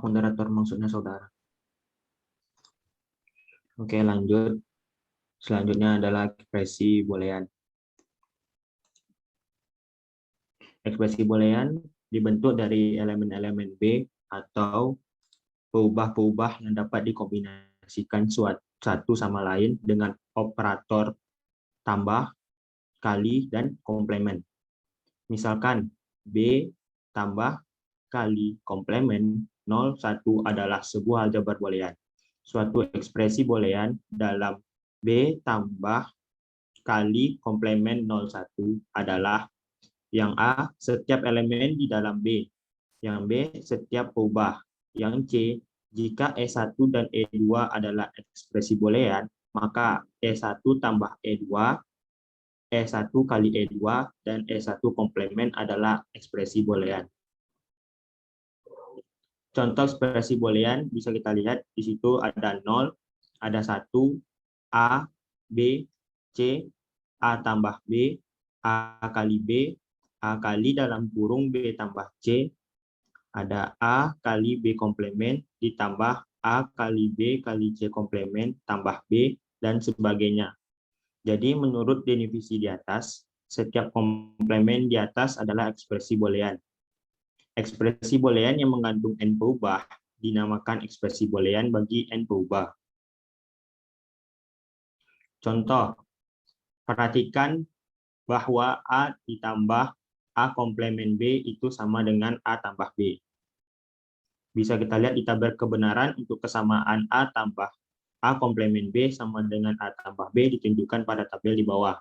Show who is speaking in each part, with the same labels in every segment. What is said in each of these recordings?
Speaker 1: moderator maksudnya saudara. Oke, lanjut. Selanjutnya adalah ekspresi boolean. Ekspresi boolean dibentuk dari elemen-elemen B atau peubah-peubah yang dapat dikombinasikan satu sama lain dengan operator tambah, kali, dan komplement. Misalkan B tambah kali komplement 0, 1 adalah sebuah aljabar boolean. Suatu ekspresi boolean dalam B tambah kali komplement 0, 1 adalah yang A, setiap elemen di dalam B. Yang B, setiap peubah. Yang C, jika E1 dan E2 adalah ekspresi boolean, maka E1 tambah E2, E1 kali E2, dan E1 komplement adalah ekspresi boolean. Contoh ekspresi boolean bisa kita lihat di situ ada 0, ada 1, A, B, C, A tambah B, A kali B, A kali dalam kurung B tambah C, ada A kali B komplement ditambah A kali B kali C komplement tambah B, dan sebagainya. Jadi menurut definisi di atas, setiap komplement di atas adalah ekspresi boolean. Ekspresi boolean yang mengandung n peubah dinamakan ekspresi boolean bagi n peubah. Contoh, perhatikan bahwa A ditambah A komplement B itu sama dengan A tambah B. Bisa kita lihat di tabel kebenaran untuk kesamaan A tambah A komplement B sama dengan A tambah B ditunjukkan pada tabel di bawah.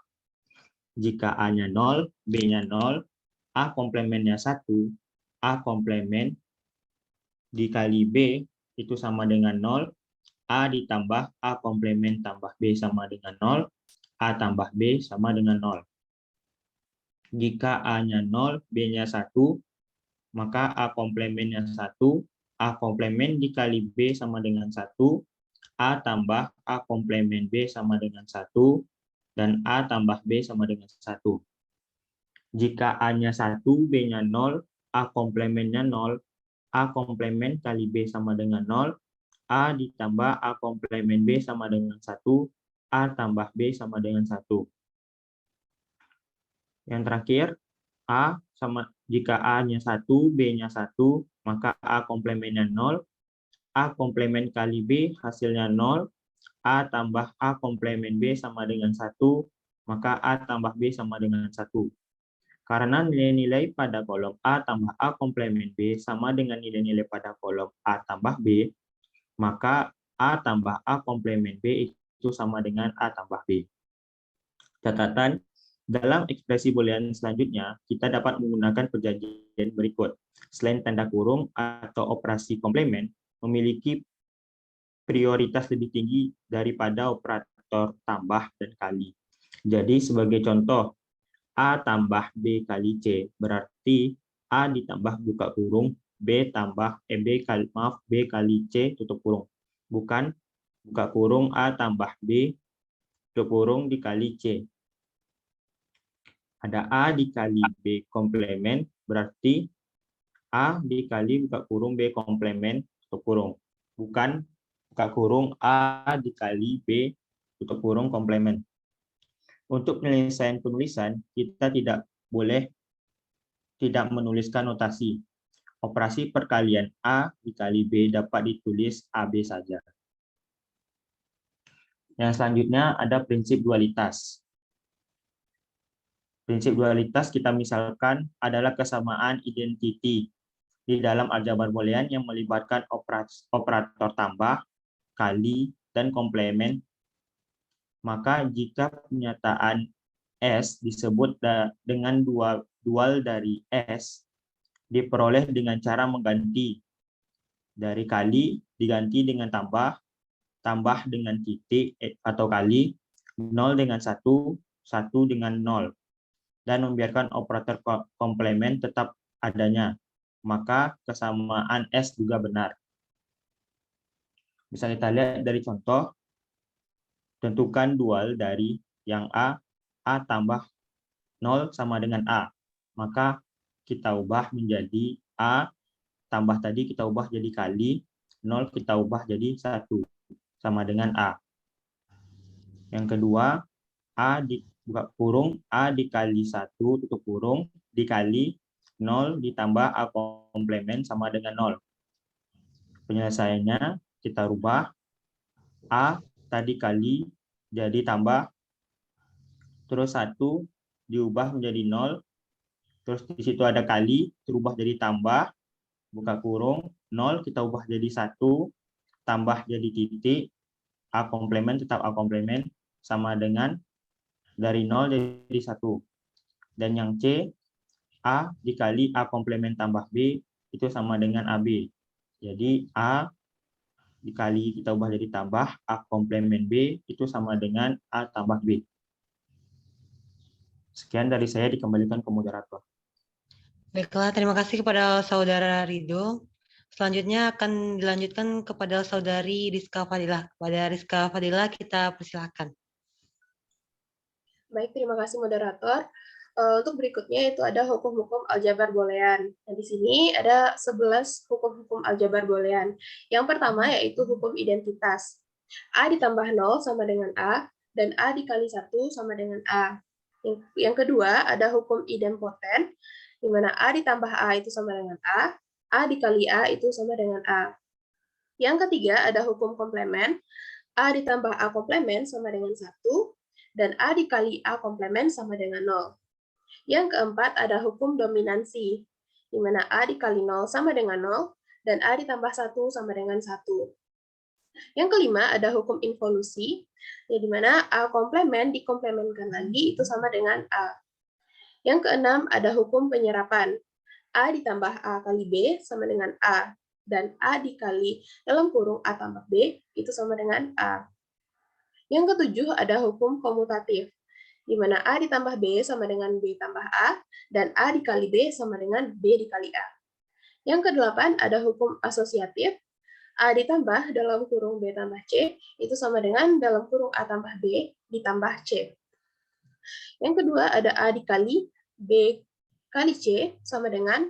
Speaker 1: Jika A-nya 0, B-nya 0, A komplementnya 1, A komplement dikali B itu sama dengan 0, A ditambah A komplement tambah B sama dengan 0, A tambah B sama dengan 0. Jika A-nya 0, B-nya 1, maka A komplementnya 1, A komplement dikali B sama dengan 1, A tambah A komplement B sama dengan 1, dan A tambah B sama dengan 1. Jika A-nya 1, B-nya 0, A komplementnya 0, A komplement kali B sama dengan 0, A ditambah A komplement B sama dengan 1, A tambah B sama dengan 1. Yang terakhir, A sama jika A-nya 1, B-nya 1, maka A komplementnya 0, A komplement kali B hasilnya 0, A tambah A komplement B sama dengan 1, maka A tambah B sama dengan 1. Karena nilai-nilai pada kolom A tambah A komplement B sama dengan nilai-nilai pada kolom A tambah B, maka A tambah A komplement B itu sama dengan A tambah B. Catatan, dalam ekspresi boolean selanjutnya, kita dapat menggunakan perjanjian berikut. Selain tanda kurung atau operasi komplement, memiliki prioritas lebih tinggi daripada operator tambah dan kali. Jadi sebagai contoh, A tambah B kali C berarti A ditambah buka kurung B tambah B kali C tutup kurung. Bukan buka kurung A tambah B tutup kurung dikali C. Ada A dikali B komplement, berarti A dikali buka kurung B komplement tutup kurung. Bukan buka kurung A dikali B tutup kurung komplement. Untuk penyelesaian penulisan, kita tidak menuliskan notasi. Operasi perkalian A dikali B dapat ditulis AB saja. Yang selanjutnya ada prinsip dualitas. Prinsip dualitas kita misalkan adalah kesamaan identiti di dalam aljabar boolean yang melibatkan operator tambah, kali, dan komplement. Maka jika pernyataan S disebut dengan dual dari S, diperoleh dengan cara mengganti. Dari kali diganti dengan tambah, tambah dengan titik atau kali, 0 dengan 1, 1 dengan 0. Dan membiarkan operator komplement tetap adanya, maka kesamaan S juga benar. Bisa kita lihat dari contoh, tentukan dual dari yang A tambah 0 sama dengan A. Maka kita ubah menjadi A tambah tadi kita ubah jadi kali, 0 kita ubah jadi 1, sama dengan A. Yang kedua, A buka kurung, A dikali 1 tutup kurung, dikali 0 ditambah A komplemen sama dengan 0. Penyelesaiannya kita rubah, A tadi kali jadi tambah, terus 1 diubah menjadi 0, terus di situ ada kali, terubah jadi tambah, buka kurung, 0 kita ubah jadi 1, tambah jadi titik, A komplemen tetap A komplemen, sama dengan dari 0 jadi 1. Dan yang C, A dikali A komplemen tambah B, itu sama dengan AB. Jadi A dikali kita ubah jadi tambah, A komplemen B, itu sama dengan A tambah B. Sekian dari saya, dikembalikan ke moderator.
Speaker 2: Baiklah, terima kasih kepada Saudara Ridho. Selanjutnya akan dilanjutkan kepada Saudari Rizka Fadilah. Kepada Rizka Fadilah kita persilahkan.
Speaker 3: Baik, terima kasih moderator. Untuk berikutnya itu ada hukum-hukum aljabar boolean. Nah, di sini ada 11 hukum-hukum aljabar boolean. Yang pertama yaitu hukum identitas. A ditambah 0 sama dengan A, dan A dikali 1 sama dengan A. Yang kedua ada hukum idempoten, di mana A ditambah A itu sama dengan A dikali A itu sama dengan A. Yang ketiga ada hukum komplemen, A ditambah A komplemen sama dengan 1, dan A dikali A komplemen sama dengan 0. Yang keempat ada hukum dominansi, di mana A dikali 0 sama dengan 0, dan A ditambah 1 sama dengan 1. Yang kelima ada hukum involusi, ya, di mana A komplemen dikomplemenkan lagi itu sama dengan A. Yang keenam ada hukum penyerapan. A ditambah A kali B sama dengan A, dan A dikali dalam kurung A tambah B itu sama dengan A. Yang ketujuh ada hukum komutatif, di mana A ditambah B sama dengan B tambah A, dan A dikali B sama dengan B dikali A. Yang kedelapan ada hukum asosiatif, A ditambah dalam kurung B tambah C itu sama dengan dalam kurung A tambah B ditambah C. Yang kedua ada A dikali B kali C sama dengan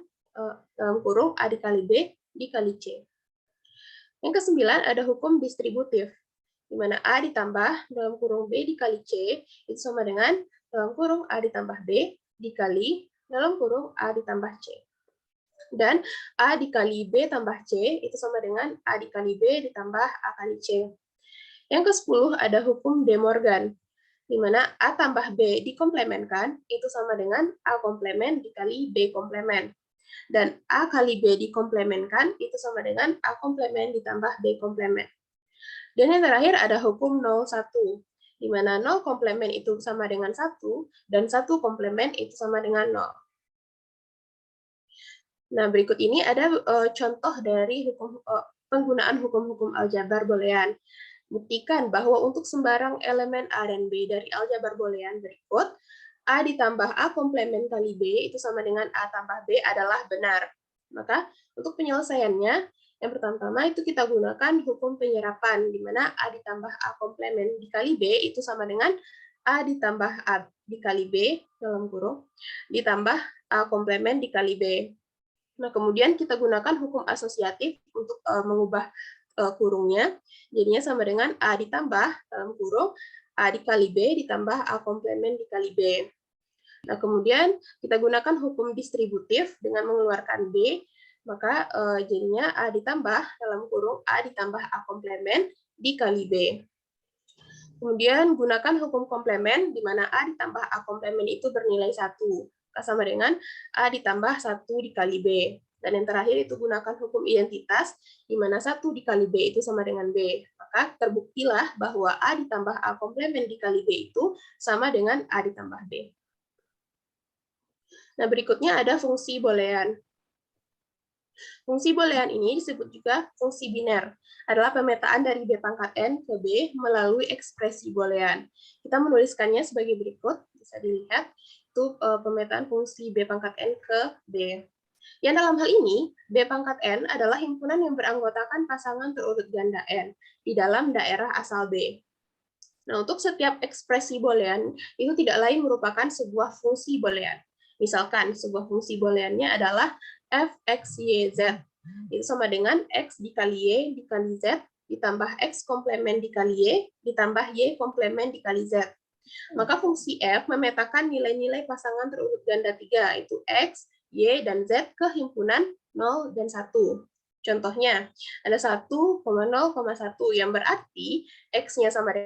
Speaker 3: dalam kurung A dikali B dikali C. Yang kesembilan ada hukum distributif, di mana A ditambah dalam kurung B dikali C itu sama dengan dalam kurung A ditambah B dikali dalam kurung A ditambah C. Dan A dikali B tambah C itu sama dengan A dikali B ditambah A kali C. Yang ke-10 ada hukum De Morgan, di mana A tambah B dikomplemenkan itu sama dengan A komplemen dikali B komplemen. Dan A kali B dikomplemenkan itu sama dengan A komplemen ditambah B komplemen. Dan yang terakhir ada hukum 0,1, di mana 0 komplemen itu sama dengan 1, dan 1 komplemen itu sama dengan 0. Nah, berikut ini ada contoh dari penggunaan hukum-hukum aljabar boolean. Buktikan bahwa untuk sembarang elemen A dan B dari aljabar boolean berikut, A ditambah A komplemen kali B itu sama dengan A tambah B adalah benar. Maka untuk penyelesaiannya, yang pertama itu kita gunakan hukum penyerapan, di mana A ditambah A komplemen dikali B itu sama dengan A ditambah A dikali B dalam kurung, ditambah A komplemen dikali B. Nah, kemudian kita gunakan hukum asosiatif untuk mengubah kurungnya, jadinya sama dengan A ditambah dalam kurung A dikali B ditambah A komplemen dikali B. Nah, kemudian kita gunakan hukum distributif dengan mengeluarkan B, maka jadinya A ditambah dalam kurung A ditambah A komplemen dikali B. Kemudian gunakan hukum komplemen, di mana A ditambah A komplemen itu bernilai 1, sama dengan A ditambah 1 dikali B. Dan yang terakhir itu gunakan hukum identitas, di mana 1 dikali B itu sama dengan B. Maka terbuktilah bahwa A ditambah A komplemen dikali B itu sama dengan A ditambah B. Nah, berikutnya ada fungsi boolean. Fungsi boolean ini disebut juga fungsi biner, adalah pemetaan dari B pangkat N ke B melalui ekspresi boolean. Kita menuliskannya sebagai berikut, bisa dilihat, itu pemetaan fungsi B pangkat N ke B. Yang dalam hal ini, B pangkat N adalah himpunan yang beranggotakan pasangan terurut ganda N di dalam daerah asal B. Nah, untuk setiap ekspresi boolean, itu tidak lain merupakan sebuah fungsi boolean. Misalkan, sebuah fungsi booleannya adalah f, x, y, z. itu sama dengan X dikali Y dikali Z ditambah X komplemen dikali Y ditambah Y komplemen dikali Z. Maka fungsi F memetakan nilai-nilai pasangan terurut ganda 3, yaitu X, Y, dan Z ke himpunan 0 dan 1. Contohnya, ada 1,0,1 yang berarti X-nya sama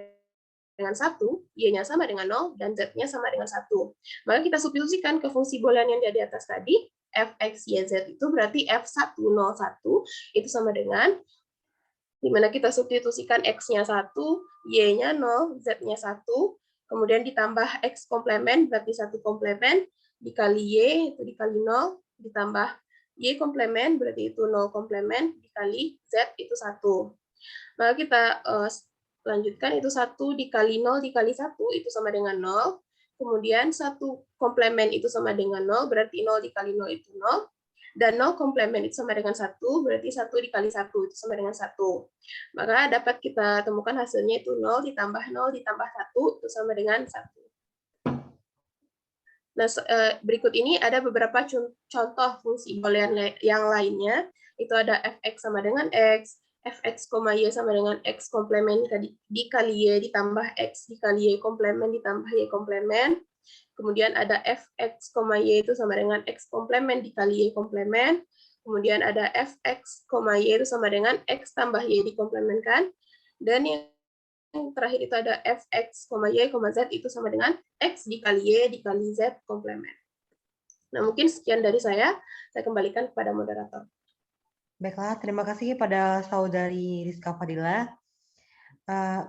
Speaker 3: dengan 1, Y-nya sama dengan 0, dan Z-nya sama dengan 1. Maka kita substitusikan ke fungsi boolean yang di atas tadi, Fx, Y, Z itu berarti F101 itu sama dengan, di mana kita substitusikan X-nya 1, Y-nya 0, Z-nya 1, kemudian ditambah X komplemen, berarti 1 komplemen, dikali Y, itu dikali 0, ditambah Y komplemen, berarti itu 0 komplemen, dikali Z, itu 1. Maka kita lanjutkan, itu 1 dikali 0 dikali 1, itu sama dengan 0. Kemudian 1 komplemen itu sama dengan 0, berarti 0 dikali 0 itu 0. Dan 0 komplemen itu sama dengan 1, berarti 1 dikali 1 itu sama dengan 1. Maka dapat kita temukan hasilnya itu 0 ditambah 1 itu sama dengan 1. Nah, berikut ini ada beberapa contoh fungsi boolean yang lainnya. Itu ada fx sama dengan x, fx, y sama dengan x komplemen dikali y ditambah x dikali y komplemen ditambah y komplemen. Kemudian ada fx, y itu sama dengan x komplemen dikali y komplemen. Kemudian ada fx, y itu sama dengan x tambah y dikomplemenkan. Dan yang terakhir itu ada fx, y, z itu sama dengan x dikali y dikali z komplemen. Nah, mungkin sekian dari saya kembalikan kepada moderator.
Speaker 2: Baiklah, terima kasih kepada Saudari Rizka Fadila.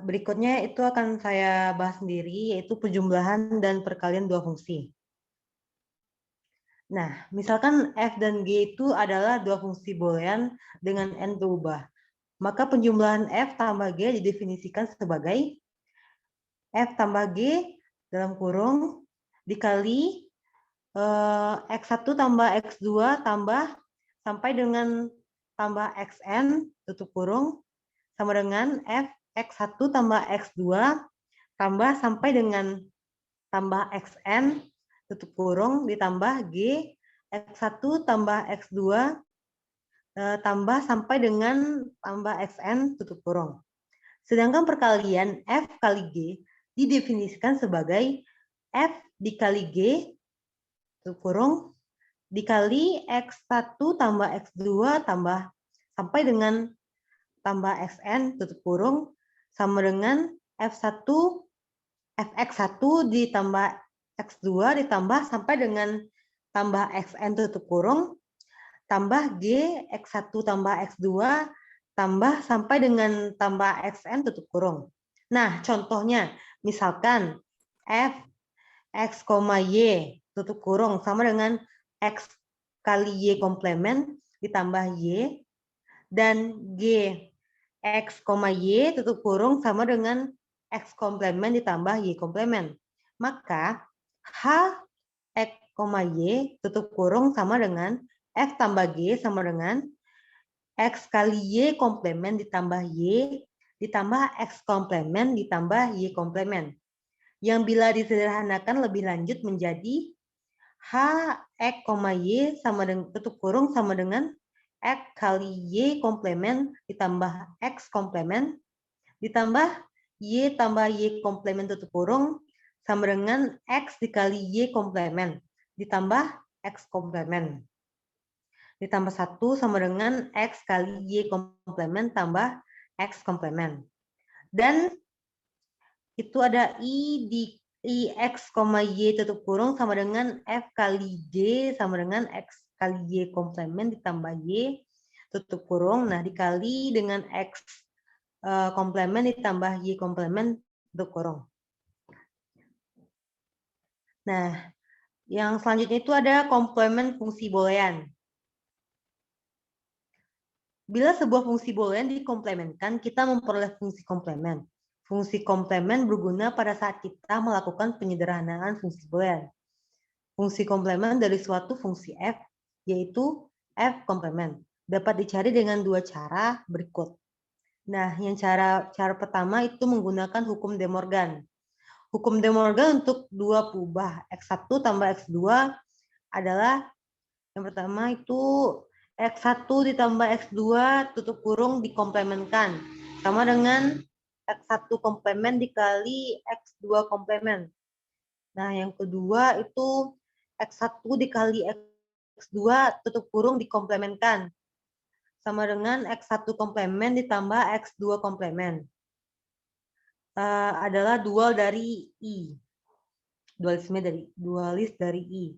Speaker 2: Berikutnya itu akan saya bahas sendiri, yaitu penjumlahan dan perkalian dua fungsi. Nah, misalkan f dan g itu adalah dua fungsi boolean dengan n berubah. Maka penjumlahan f tambah g didefinisikan sebagai f tambah g dalam kurung dikali x1 tambah x2 tambah sampai dengan tambah xn tutup kurung sama dengan f x1 tambah x2 tambah sampai dengan tambah xn tutup kurung ditambah g x1 tambah x2 tambah sampai dengan tambah xn tutup kurung. Sedangkan perkalian f kali g didefinisikan sebagai f dikali g tutup kurung dikali x1 tambah x2 tambah sampai dengan tambah xn tutup kurung sama dengan f1 fx1 ditambah x2 ditambah sampai dengan tambah xn tutup kurung tambah g x1 tambah x2 tambah sampai dengan tambah xn tutup kurung. Nah, contohnya misalkan f x, y tutup kurung sama dengan x kali y komplemen ditambah y dan g x, y tutup kurung sama dengan x komplemen ditambah y komplemen. Maka h x, y tutup kurung sama dengan f tambah g sama dengan x kali y komplemen ditambah y ditambah x komplemen ditambah y komplemen. Yang bila disederhanakan lebih lanjut menjadi h x, y sama dengan tutup kurung sama dengan x kali y komplemen ditambah x komplemen ditambah y tambah y komplemen tutup kurung sama dengan x dikali y komplemen ditambah x komplemen ditambah 1 sama dengan x kali y komplemen tambah x komplemen. Dan itu ada i x, y tutup kurung sama dengan f kali g sama dengan x kali y komplemen ditambah y tutup kurung. Nah, dikali dengan x komplemen ditambah y komplemen tutup kurung. Nah, yang selanjutnya itu ada komplemen fungsi boolean. Bila sebuah fungsi boolean dikomplemenkan, kita memperoleh fungsi komplemen. Fungsi komplemen berguna pada saat kita melakukan penyederhanaan fungsi boolean. Fungsi komplemen dari suatu fungsi f, yaitu f komplemen, dapat dicari dengan dua cara berikut. Nah, yang cara pertama itu menggunakan hukum De Morgan. Hukum De Morgan untuk dua perubahan x1 tambah x2 adalah yang pertama itu X1 ditambah X2 tutup kurung dikomplemenkan. Sama dengan X1 komplemen dikali X2 komplemen. Nah, yang kedua itu X1 dikali X2 tutup kurung dikomplemenkan. Sama dengan X1 komplemen ditambah X2 komplemen. Adalah dual dari I. Dualis dari I.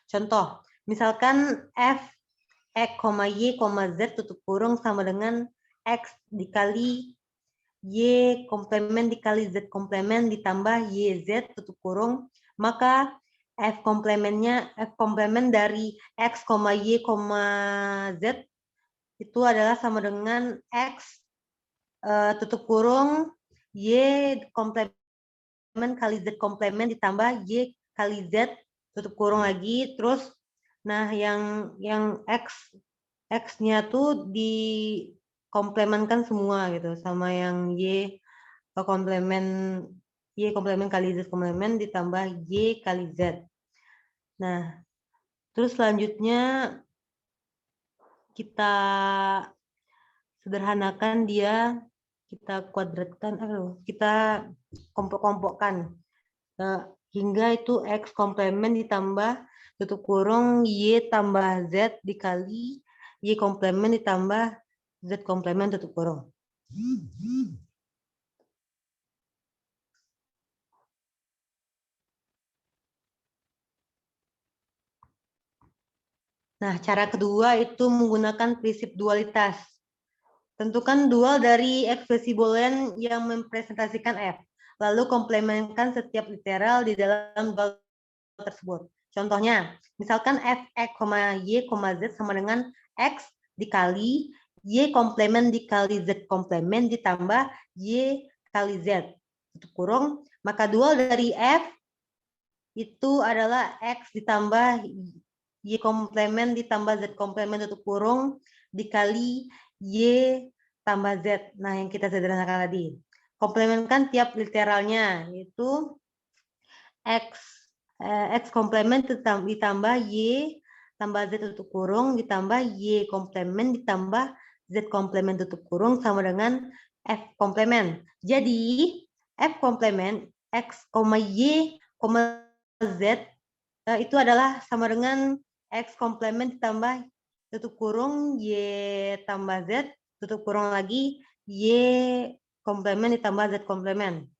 Speaker 2: Contoh, misalkan F, X, Y, Z tutup kurung sama dengan X dikali Y komplemen dikali Z komplemen ditambah YZ tutup kurung, maka F komplemen dari X, Y, Z itu adalah sama dengan X tutup kurung Y komplemen kali Z komplemen ditambah Y kali Z tutup kurung lagi, terus nah yang X-nya tuh dikomplemenkan semua gitu sama yang Y komplemen kali Z komplemen ditambah Y kali Z. Nah, terus selanjutnya kita sederhanakan dia, kita kuadratkan, kita kelompok-kelompokkan hingga itu X komplemen ditambah tutup kurung Y tambah Z dikali Y komplemen ditambah Z komplemen tutup kurung. Nah, cara kedua itu menggunakan prinsip dualitas. Tentukan dual dari ekspresi boolean yang mempresentasikan F. Lalu komplemenkan setiap literal di dalam dual tersebut. Contohnya, misalkan F, X, Y, Z sama dengan X dikali Y komplemen dikali Z komplemen ditambah Y kali Z. Tutup kurung, maka dual dari F itu adalah X ditambah Y komplemen ditambah Z komplemen tutup kurung dikali Y tambah Z. Nah, yang kita sederhanakan tadi. Komplemenkan tiap literalnya, yaitu X komplemen ditambah Y tambah Z tutup kurung ditambah Y komplemen ditambah Z komplemen tutup kurung sama dengan F komplemen. Jadi, F komplemen X, Y, Z itu adalah sama dengan X komplemen ditambah tutup kurung Y tambah Z tutup kurung lagi Y komplemen ditambah Z komplemen.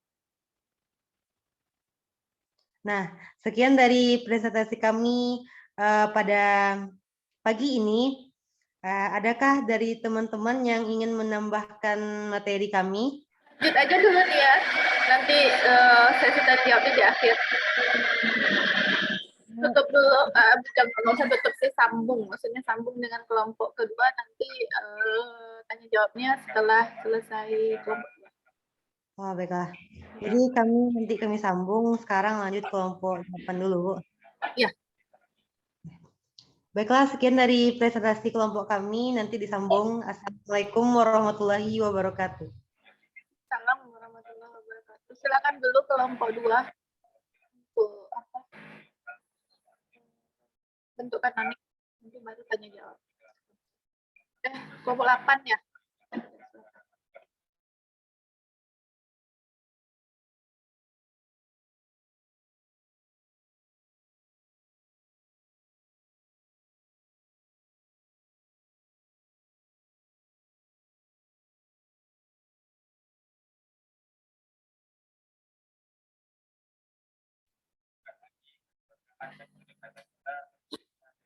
Speaker 2: Nah, sekian dari presentasi kami pada pagi ini. Adakah dari teman-teman yang ingin menambahkan materi kami?
Speaker 4: Lanjut aja dulu nih ya, nanti sesi tanya jawabnya di akhir. Tutup dulu, nggak usah tutup sih, sambung. Maksudnya sambung dengan kelompok kedua, nanti tanya jawabnya setelah selesai kelompok dua.
Speaker 2: Oh, baiklah. Jadi nanti kami sambung, sekarang lanjut kelompok 8 dulu.
Speaker 4: Ya.
Speaker 2: Baiklah, sekian dari presentasi kelompok kami, nanti disambung. Assalamualaikum warahmatullahi wabarakatuh.
Speaker 4: Assalamualaikum warahmatullahi wabarakatuh. Silakan dulu kelompok 2. Bentukkan nanti baru tanya jawab. Kelompok 8 ya.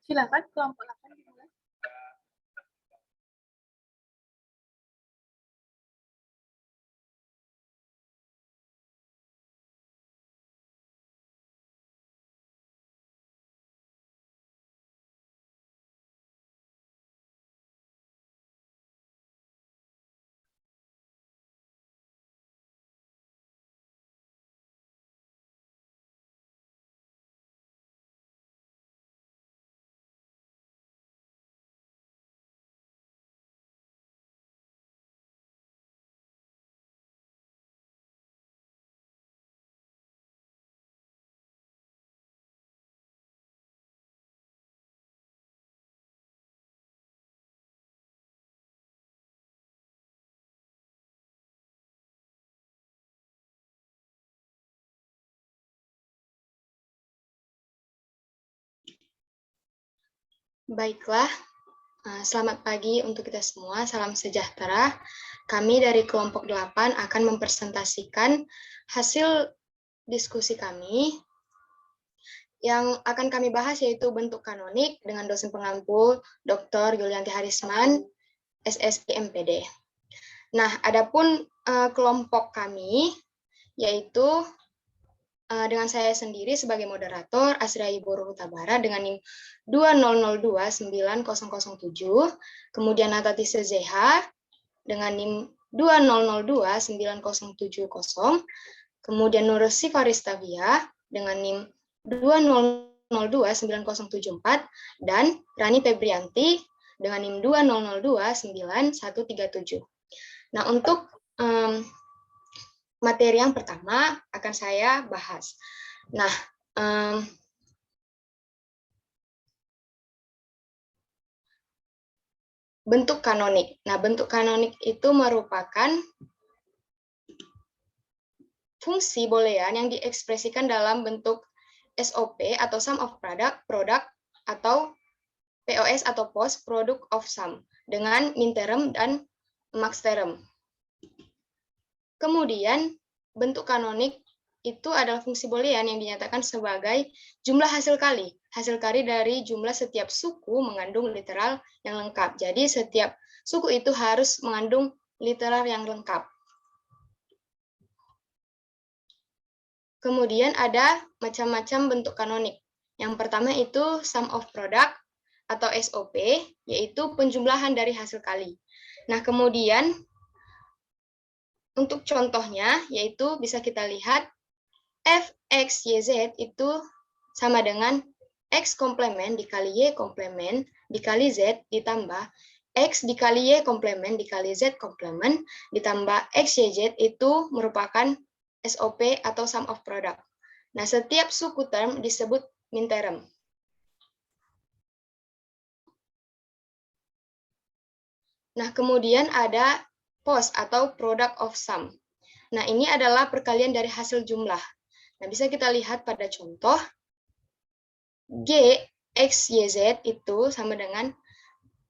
Speaker 4: Silakan kelompok 8 dimulai.
Speaker 5: Baiklah, selamat pagi untuk kita semua. Salam sejahtera. Kami dari kelompok 8 akan mempresentasikan hasil diskusi kami. Yang akan kami bahas yaitu bentuk kanonik dengan dosen pengampu Dr. Yulianti Harisman, SSI MPD. Nah, adapun kelompok kami yaitu dengan saya sendiri sebagai moderator, Asria Ibu Hutabara dengan NIM 20029007, kemudian Natati Sezeha dengan NIM 20029070, kemudian Nur Sifaristabia dengan NIM 20029074, dan Rani Febrianti dengan NIM 20029137. Nah, untuk materi yang pertama akan saya bahas. Nah, bentuk kanonik. Nah, bentuk kanonik itu merupakan fungsi boolean yang diekspresikan dalam bentuk SOP atau sum of product atau POS atau post product of sum dengan min term dan max term. Kemudian, bentuk kanonik itu adalah fungsi boolean yang dinyatakan sebagai jumlah hasil kali. Hasil kali dari jumlah setiap suku mengandung literal yang lengkap. Jadi, setiap suku itu harus mengandung literal yang lengkap. Kemudian ada macam-macam bentuk kanonik. Yang pertama itu sum of product atau SOP, yaitu penjumlahan dari hasil kali. Nah, kemudian untuk contohnya, yaitu bisa kita lihat f, x, y, z itu sama dengan x komplemen dikali y komplemen dikali z ditambah x dikali y komplemen dikali z komplemen ditambah x, y, z itu merupakan SOP atau sum of product. Nah, setiap suku term disebut min term. Nah, kemudian ada post atau product of sum. Nah, ini adalah perkalian dari hasil jumlah. Nah, bisa kita lihat pada contoh G, X, Y, Z itu sama dengan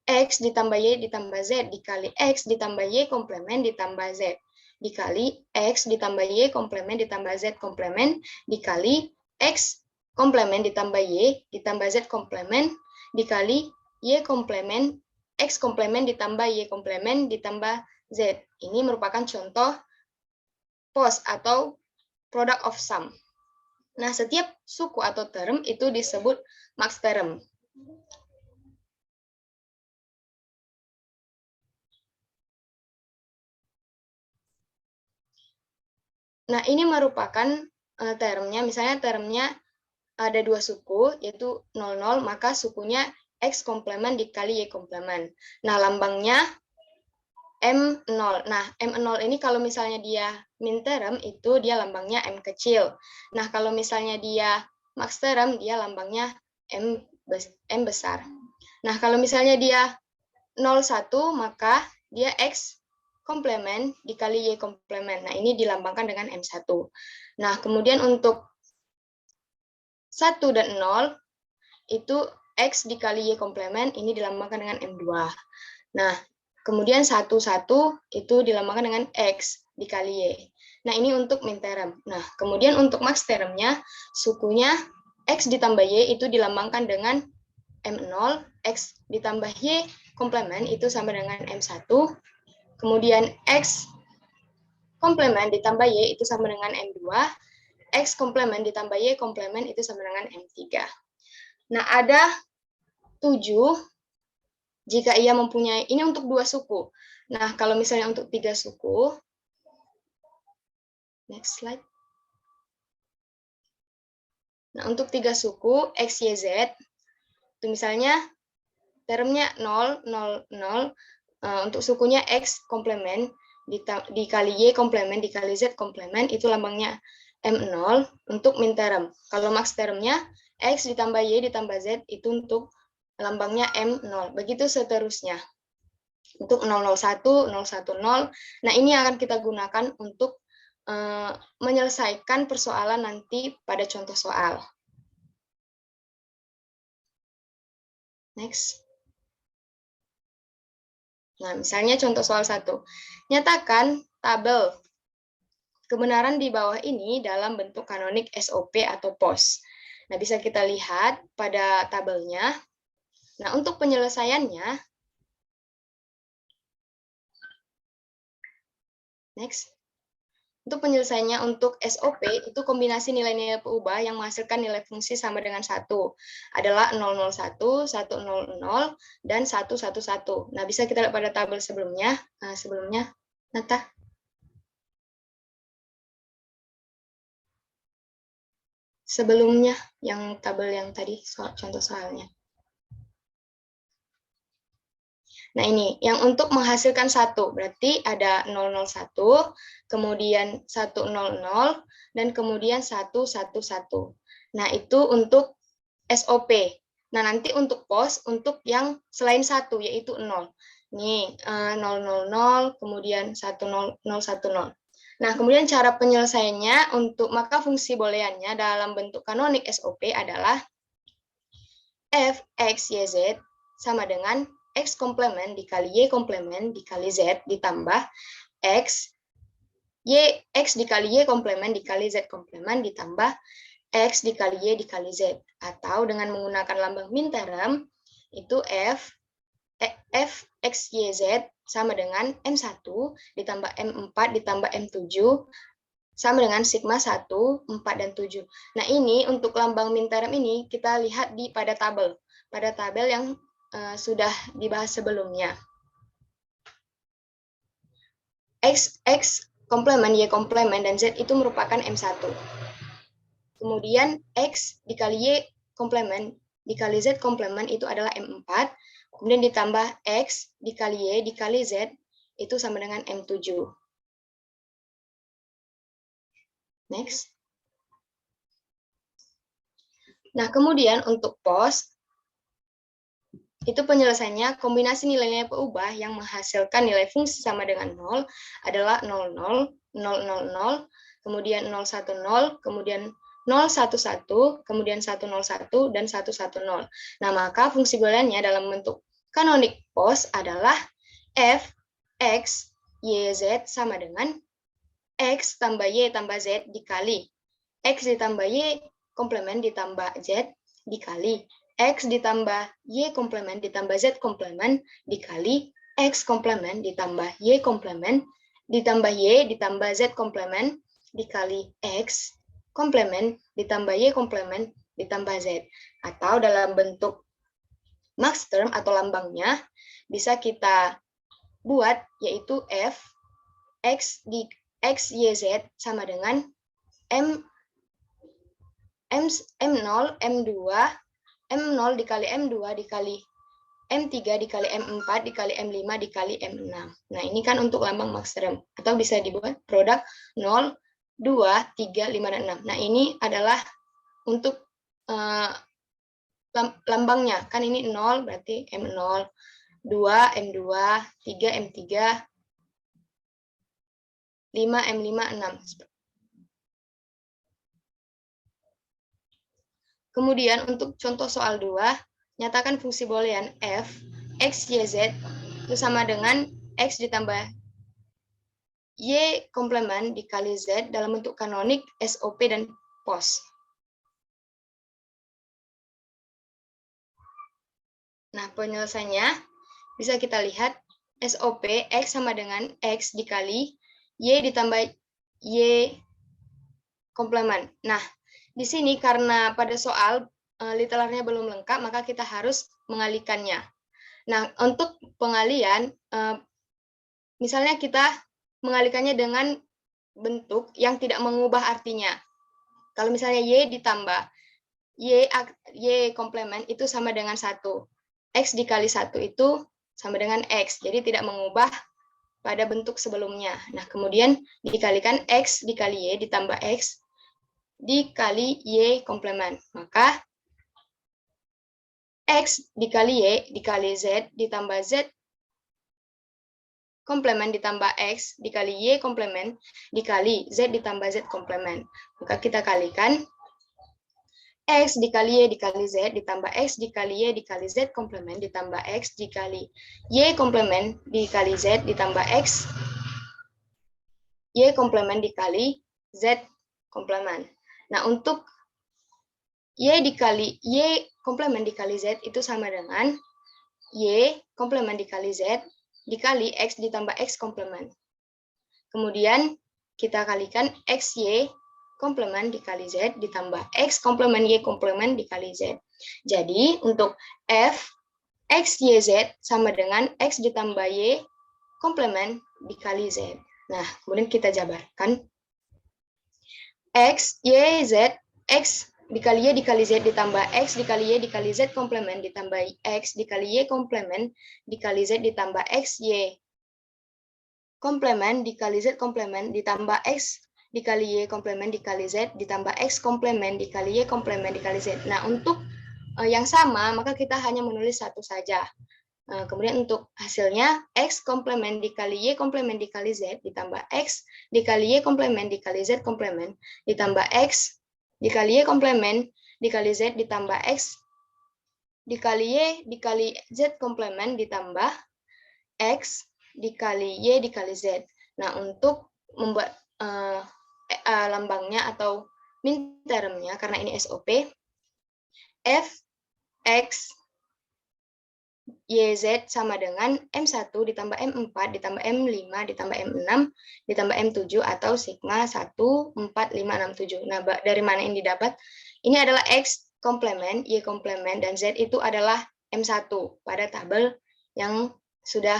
Speaker 5: X ditambah Y ditambah Z dikali X ditambah Y komplemen ditambah Z dikali X ditambah Y komplemen ditambah Z komplemen dikali X komplemen ditambah Y ditambah Z komplemen dikali Y komplemen X komplemen ditambah Y komplemen ditambah Z. Ini merupakan contoh post atau product of sum. Nah, setiap suku atau term itu disebut max term. Nah, ini merupakan termnya, misalnya termnya ada dua suku, yaitu 00, maka sukunya X komplemen dikali Y komplemen. Nah, lambangnya M0. Nah, M0 ini kalau misalnya dia min term, itu dia lambangnya M kecil. Nah, kalau misalnya dia max term, dia lambangnya M besar. Nah, kalau misalnya dia 01, maka dia X komplemen dikali Y komplemen. Nah, ini dilambangkan dengan M1. Nah, kemudian untuk 1 dan 0, itu X dikali Y komplemen, ini dilambangkan dengan M2. Nah, kemudian 1, 1 itu dilambangkan dengan X dikali Y. Nah, ini untuk min term. Nah, kemudian untuk max termnya, sukunya X ditambah Y itu dilambangkan dengan M0, X ditambah Y komplemen itu sama dengan M1. Kemudian X komplemen ditambah Y itu sama dengan M2. X komplemen ditambah Y komplemen itu sama dengan M3. Nah, ada 7 jika ia mempunyai, ini untuk 2 suku. Nah, kalau misalnya untuk 3 suku, next slide. Nah, untuk 3 suku, X, Y, Z, itu misalnya termnya 0, 0, 0, untuk sukunya X komplemen dikali Y komplemen dikali Z komplemen, itu lambangnya M0 untuk min term. Kalau max termnya, X ditambah Y ditambah Z, itu untuk lambangnya M0. Begitu seterusnya. Untuk 001, 010. Nah, ini akan kita gunakan untuk menyelesaikan persoalan nanti pada contoh soal. Next. Nah, misalnya contoh soal 1. Nyatakan tabel kebenaran di bawah ini dalam bentuk kanonik SOP atau POS. Nah, bisa kita lihat pada tabelnya. Nah, untuk penyelesaiannya, next. Untuk penyelesaiannya untuk SOP, itu kombinasi nilai-nilai peubah yang menghasilkan nilai fungsi sama dengan 1. Adalah 001, 100, dan 111. Nah, bisa kita lihat pada tabel sebelumnya. Nata. Sebelumnya, yang tabel yang tadi, contoh soalnya. Nah, ini yang untuk menghasilkan 1, berarti ada 001, kemudian 100, dan kemudian 111. Nah, itu untuk SOP. Nah, nanti untuk POS, untuk yang selain 1, yaitu 0. Nih, 000, kemudian 1010. Nah, kemudian cara penyelesaiannya untuk maka fungsi booleannya dalam bentuk kanonik SOP adalah f x y z sama dengan x komplement dikali y komplement dikali z ditambah x dikali y komplement dikali z komplement ditambah x dikali y dikali z, atau dengan menggunakan lambang min term itu f x y z sama dengan m1 ditambah m4 ditambah m7 sama dengan sigma 1, 4, dan 7. Nah, ini untuk lambang min term ini kita lihat pada tabel yang sudah dibahas sebelumnya. X komplement, Y komplement, dan Z itu merupakan M1. Kemudian X dikali Y komplement dikali Z komplement itu adalah M4. Kemudian ditambah X dikali Y dikali Z itu sama dengan M7. Next. Nah, kemudian untuk POS, itu penyelesaiannya kombinasi nilai-nilai peubah yang menghasilkan nilai fungsi sama dengan 0 adalah 00, 000, kemudian 010, kemudian 011, kemudian 101, dan 110. Nah, maka fungsi booleannya dalam bentuk kanonik POS adalah f, x, y, z sama dengan x tambah y tambah z dikali x ditambah y komplement ditambah z dikali X ditambah Y komplement ditambah Z komplement dikali X komplement ditambah Y komplement ditambah Y ditambah Z komplement dikali X komplement ditambah Y komplement ditambah Z. Atau dalam bentuk max term atau lambangnya bisa kita buat yaitu F X di X, Y, Z sama dengan M0, M2, M0 dikali M2 dikali M3 dikali M4 dikali M5 dikali M6. Nah, ini kan untuk lambang max term. Atau bisa dibuat produk 0, 2, 3, 5, dan 6. Nah, ini adalah untuk lambangnya. Kan ini 0 berarti M0, 2, M2, 3, M3, 5, M5, 6. Kemudian untuk contoh soal 2, nyatakan fungsi boolean f, x, y, z itu sama dengan x ditambah y komplement dikali z dalam bentuk kanonik, SOP, dan POS. Nah, penyelesaiannya bisa kita lihat SOP x sama dengan x dikali y ditambah y komplement. Nah, di sini karena pada soal literalnya belum lengkap, maka kita harus mengalihkannya. Nah, untuk pengalihan, misalnya kita mengalihkannya dengan bentuk yang tidak mengubah artinya. Kalau misalnya Y ditambah Y komplement itu sama dengan 1. X dikali 1 itu sama dengan X. Jadi tidak mengubah pada bentuk sebelumnya. Nah, kemudian dikalikan X dikali Y ditambah X dikali Y komplement. Maka X dikali Y dikali Z ditambah Z komplement ditambah X dikali Y komplement dikali Z ditambah Z komplement. Maka kita kalikan X dikali Y dikali Z ditambah X dikali Y dikali Z komplemen ditambah X dikali Y komplemen dikali Z ditambah X Y komplemen dikali Z komplemen. Nah, untuk Y dikali Y komplemen dikali Z itu sama dengan Y komplemen dikali Z dikali X ditambah X komplemen. Kemudian kita kalikan XY komplemen dikali Z ditambah X komplemen Y komplemen dikali Z. Jadi untuk F X, Y, Z sama dengan X ditambah Y komplemen dikali Z. Nah, kemudian kita jabarkan. X, Y, Z, X dikali Y dikali Z ditambah X dikali Y dikali Z komplemen ditambah X dikali Y komplemen dikali Z ditambah X, Y komplemen dikali Z komplemen ditambah X dikali Y komplemen dikali Z ditambah X komplemen dikali Y komplemen dikali Z. Nah, untuk yang sama, maka kita hanya menulis satu saja. Kemudian untuk hasilnya, X komplemen dikali Y komplemen dikali Z ditambah X dikali Y komplemen dikali Z komplemen ditambah X dikali Y komplemen dikali Z ditambah X dikali Y dikali Z komplemen ditambah X dikali Y dikali Z. Nah, untuk membuat lambangnya atau min termnya, karena ini SOP, F, X, YZ sama dengan M1 ditambah M4 ditambah M5 ditambah M6 ditambah M7 atau sigma 1, 4, 5, 6, 7. Nah, dari mana ini didapat? Ini adalah X komplemen, Y komplemen, dan Z itu adalah M1 pada tabel yang sudah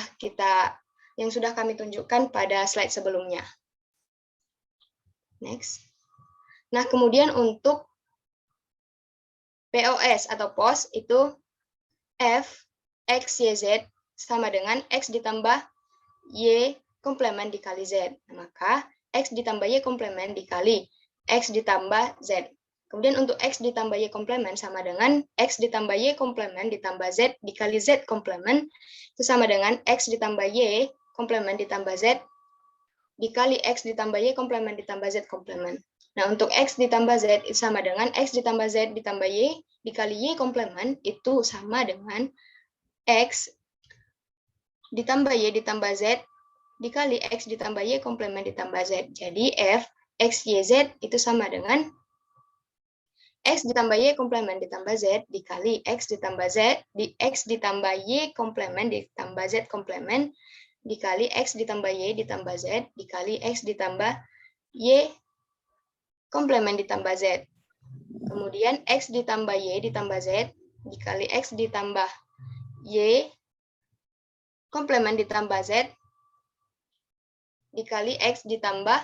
Speaker 5: kami tunjukkan pada slide sebelumnya. Next. Nah, kemudian untuk POS atau POS itu F X, Y, Z sama dengan X ditambah Y komplemen dikali Z. Maka X ditambah Y komplemen dikali X ditambah Z. Kemudian untuk X ditambah Y komplemen sama dengan X ditambah Y komplemen ditambah Z dikali Z komplemen. Itu sama dengan X ditambah Y komplemen ditambah Z dikali X ditambah Y komplemen ditambah Z komplemen. Nah, untuk X ditambah Z itu sama dengan X ditambah Z ditambah Y dikali Y komplemen itu sama dengan X ditambah Y ditambah Z dikali X ditambah Y komplemen ditambah Z. Jadi F X, Y, Z itu sama dengan X ditambah Y komplemen ditambah Z dikali X ditambah Z di X ditambah Y komplemen ditambah Z komplemen dikali X ditambah Y ditambah Z dikali X ditambah Y komplemen ditambah Z. Kemudian X ditambah Y ditambah Z dikali X ditambah Y komplemen ditambah Z dikali X ditambah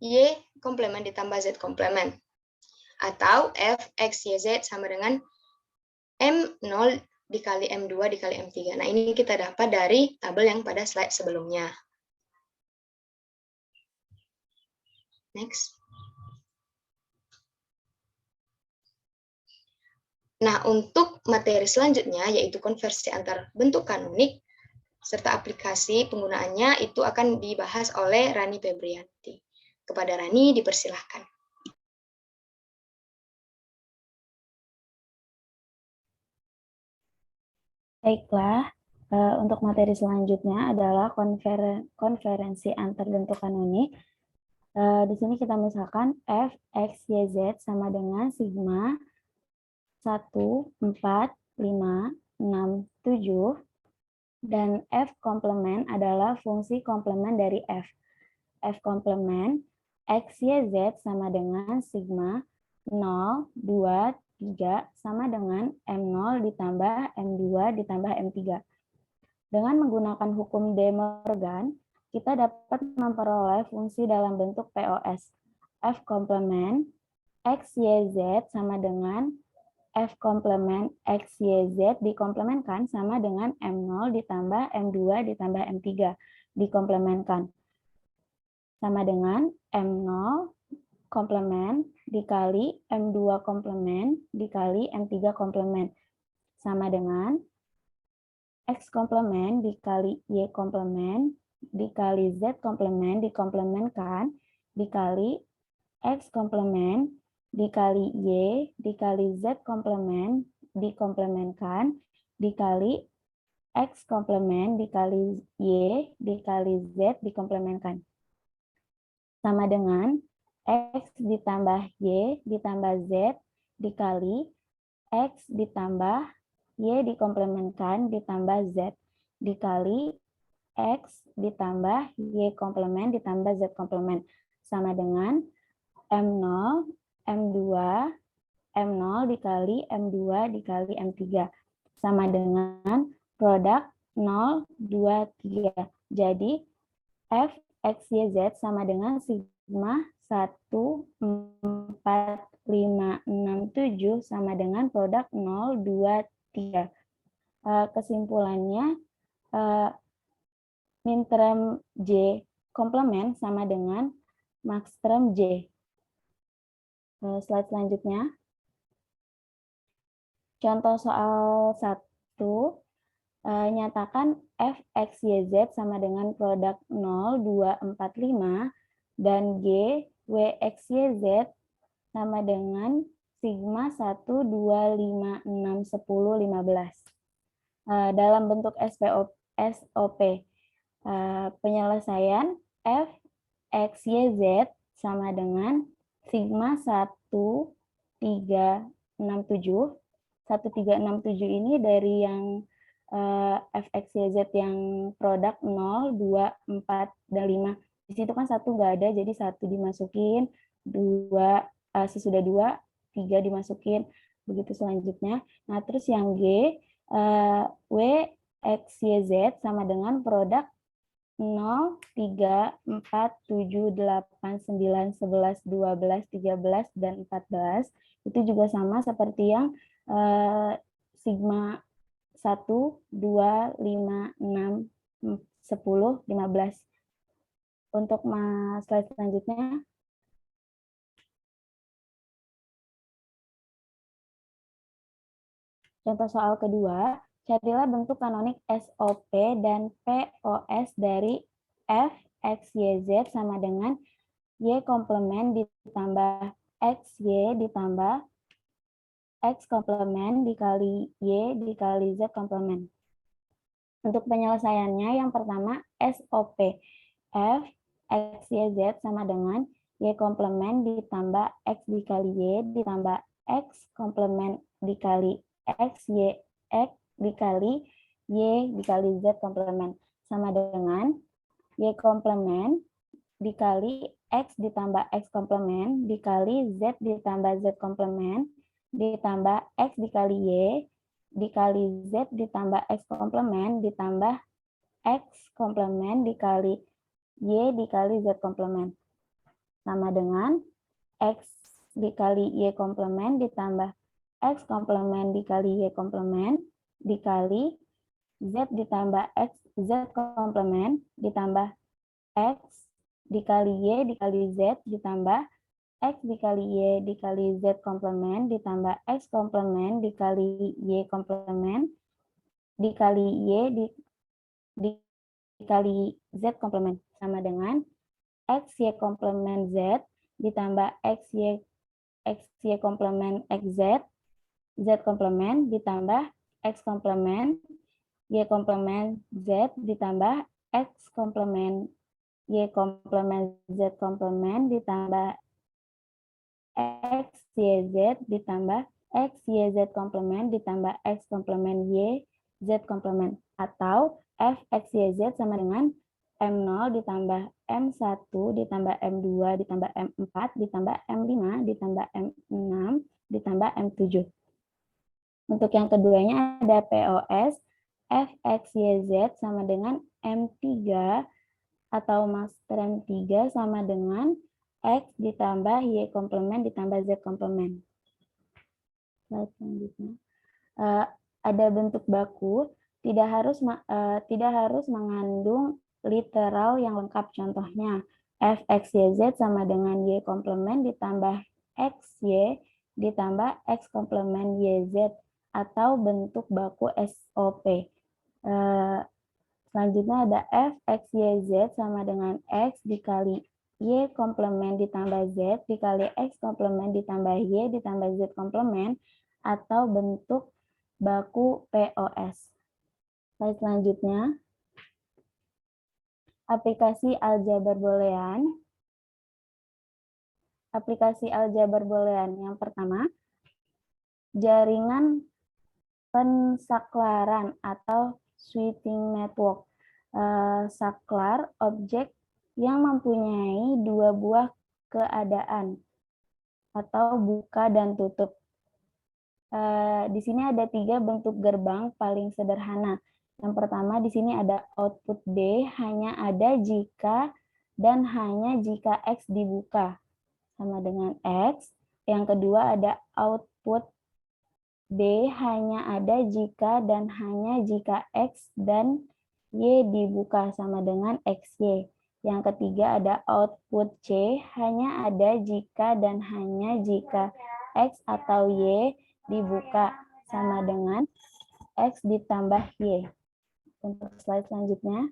Speaker 5: Y komplemen ditambah Z komplemen. Atau F, X, Y, Z sama dengan M0 dikali M2 dikali M3. Nah, ini kita dapat dari tabel yang pada slide sebelumnya. Next. Nah, untuk materi selanjutnya, yaitu konversi antar bentuk kanonik, serta aplikasi penggunaannya, itu akan dibahas oleh Rani Febrianti. Kepada Rani, dipersilahkan.
Speaker 6: Baiklah, untuk materi selanjutnya adalah konferensi antar bentuk kanonik. Di sini kita misalkan F, X, Y, Z sama dengan sigma 1, 4, 5, 6, 7, dan F komplemen adalah fungsi komplemen dari F. F komplemen X, Y, Z sama dengan sigma 0, 2, 3 sama dengan M0 ditambah M2 ditambah M3. Dengan menggunakan hukum De Morgan, kita dapat memperoleh fungsi dalam bentuk POS. F komplemen X, Y, Z sama dengan F komplemen X, Y, Z dikomplemenkan sama dengan M0 ditambah M2 ditambah M3 dikomplemenkan. Sama dengan M0 komplemen dikali M2 komplemen dikali M3 komplemen. Sama dengan X komplemen dikali Y komplemen dikali Z komplemen dikomplemenkan dikali X komplemen dikali Y dikali Z komplement dikomplementkan dikali X komplement dikali Y dikali Z dikomplementkan. Sama dengan X ditambah Y ditambah Z dikali X ditambah Y dikomplementkan ditambah Z dikali X ditambah Y komplement ditambah Z komplement. Sama dengan M0, M2, M0 dikali M2 dikali M3. Sama dengan produk 0, 2, 3. Jadi F X, Y, Z sama dengan sigma 1, 4, 5, 6, 7 sama dengan produk 0, 2, 3. Kesimpulannya, min term J komplement sama dengan max term J. Slide selanjutnya. Contoh soal 1. Nyatakan F, X, Y, Z sama dengan produk 0, 2, 4, 5 dan G, W, X, Y, Z sama dengan sigma 1, 2, 5, 6, 10, 15. Dalam bentuk SOP, penyelesaian F, X, Y, Z sama dengan sigma 1, 3, 6, 7. 1, 3, 6, 7 ini dari yang F, X, Y, Z yang produk 0, 2, 4, dan 5. Di situ kan 1 nggak ada, jadi 1 dimasukin, 2, sesudah 2, 3 dimasukin, begitu selanjutnya. Nah, terus yang G, W, X, Y, Z sama dengan produk 0, 3, 4, 7, 8, 9, 11, 12, 13, dan 14. Itu juga sama seperti yang sigma 1, 2, 5, 6, 10, 15. Untuk slide selanjutnya. Contoh soal kedua, carilah bentuk kanonik SOP dan POS dari F, X, Y, Z sama dengan Y komplement ditambah X, Y ditambah X komplement dikali Y dikali Z komplement. Untuk penyelesaiannya yang pertama SOP F X Y Z sama dengan Y komplement ditambah X dikali Y ditambah X komplement dikali X Y X dikali Y dikali Z komplement sama dengan Y komplement dikali X ditambah X komplement dikali Z ditambah Z komplement ditambah X dikali Y dikali Z ditambah X komplement ditambah X komplement dikali Y dikali Z komplement. Sama dengan X dikali Y komplement ditambah X komplement dikali Y komplement dikali Z ditambah X Z komplement ditambah X dikali Y dikali Z ditambah X dikali Y dikali Z komplement ditambah X komplement dikali Y komplement dikali Y dikali Z komplement sama dengan X Y komplement Z ditambah X Y komplement XZ Z komplement ditambah X komplement Y komplement Z ditambah X komplement Y komplement Z komplement ditambah X, Y, Z ditambah X, Y, Z komplement ditambah X komplement Y, Z komplement. Atau F, X, Y, Z sama dengan M0 ditambah M1 ditambah M2 ditambah M4 ditambah M5 ditambah M6 ditambah M7. Untuk yang keduanya ada POS F, X, Y, Z sama dengan M3 atau max term 3 sama dengan X ditambah Y komplement ditambah Z komplement. Slide selanjutnya. Ada bentuk baku, tidak harus mengandung literal yang lengkap. Contohnya, F, X, Y, Z sama dengan Y komplement ditambah X, Y ditambah X komplement Y, Z atau bentuk baku SOP. Selanjutnya ada F, X, Y, Z sama dengan X dikali Y komplement ditambah Z dikali X komplement ditambah Y ditambah Z komplement atau bentuk baku POS. Slide selanjutnya, aplikasi aljabar boolean. Aplikasi aljabar boolean yang pertama, jaringan pensaklaran atau switching network. Saklar objek yang mempunyai dua buah keadaan atau buka dan tutup. Di sini ada 3 bentuk gerbang paling sederhana. Yang pertama di sini ada output B hanya ada jika dan hanya jika X dibuka sama dengan X. Yang kedua ada output B hanya ada jika dan hanya jika X dan Y dibuka sama dengan XY. Yang ketiga ada output C hanya ada jika dan hanya jika X atau Y dibuka sama dengan X ditambah Y. Untuk slide selanjutnya.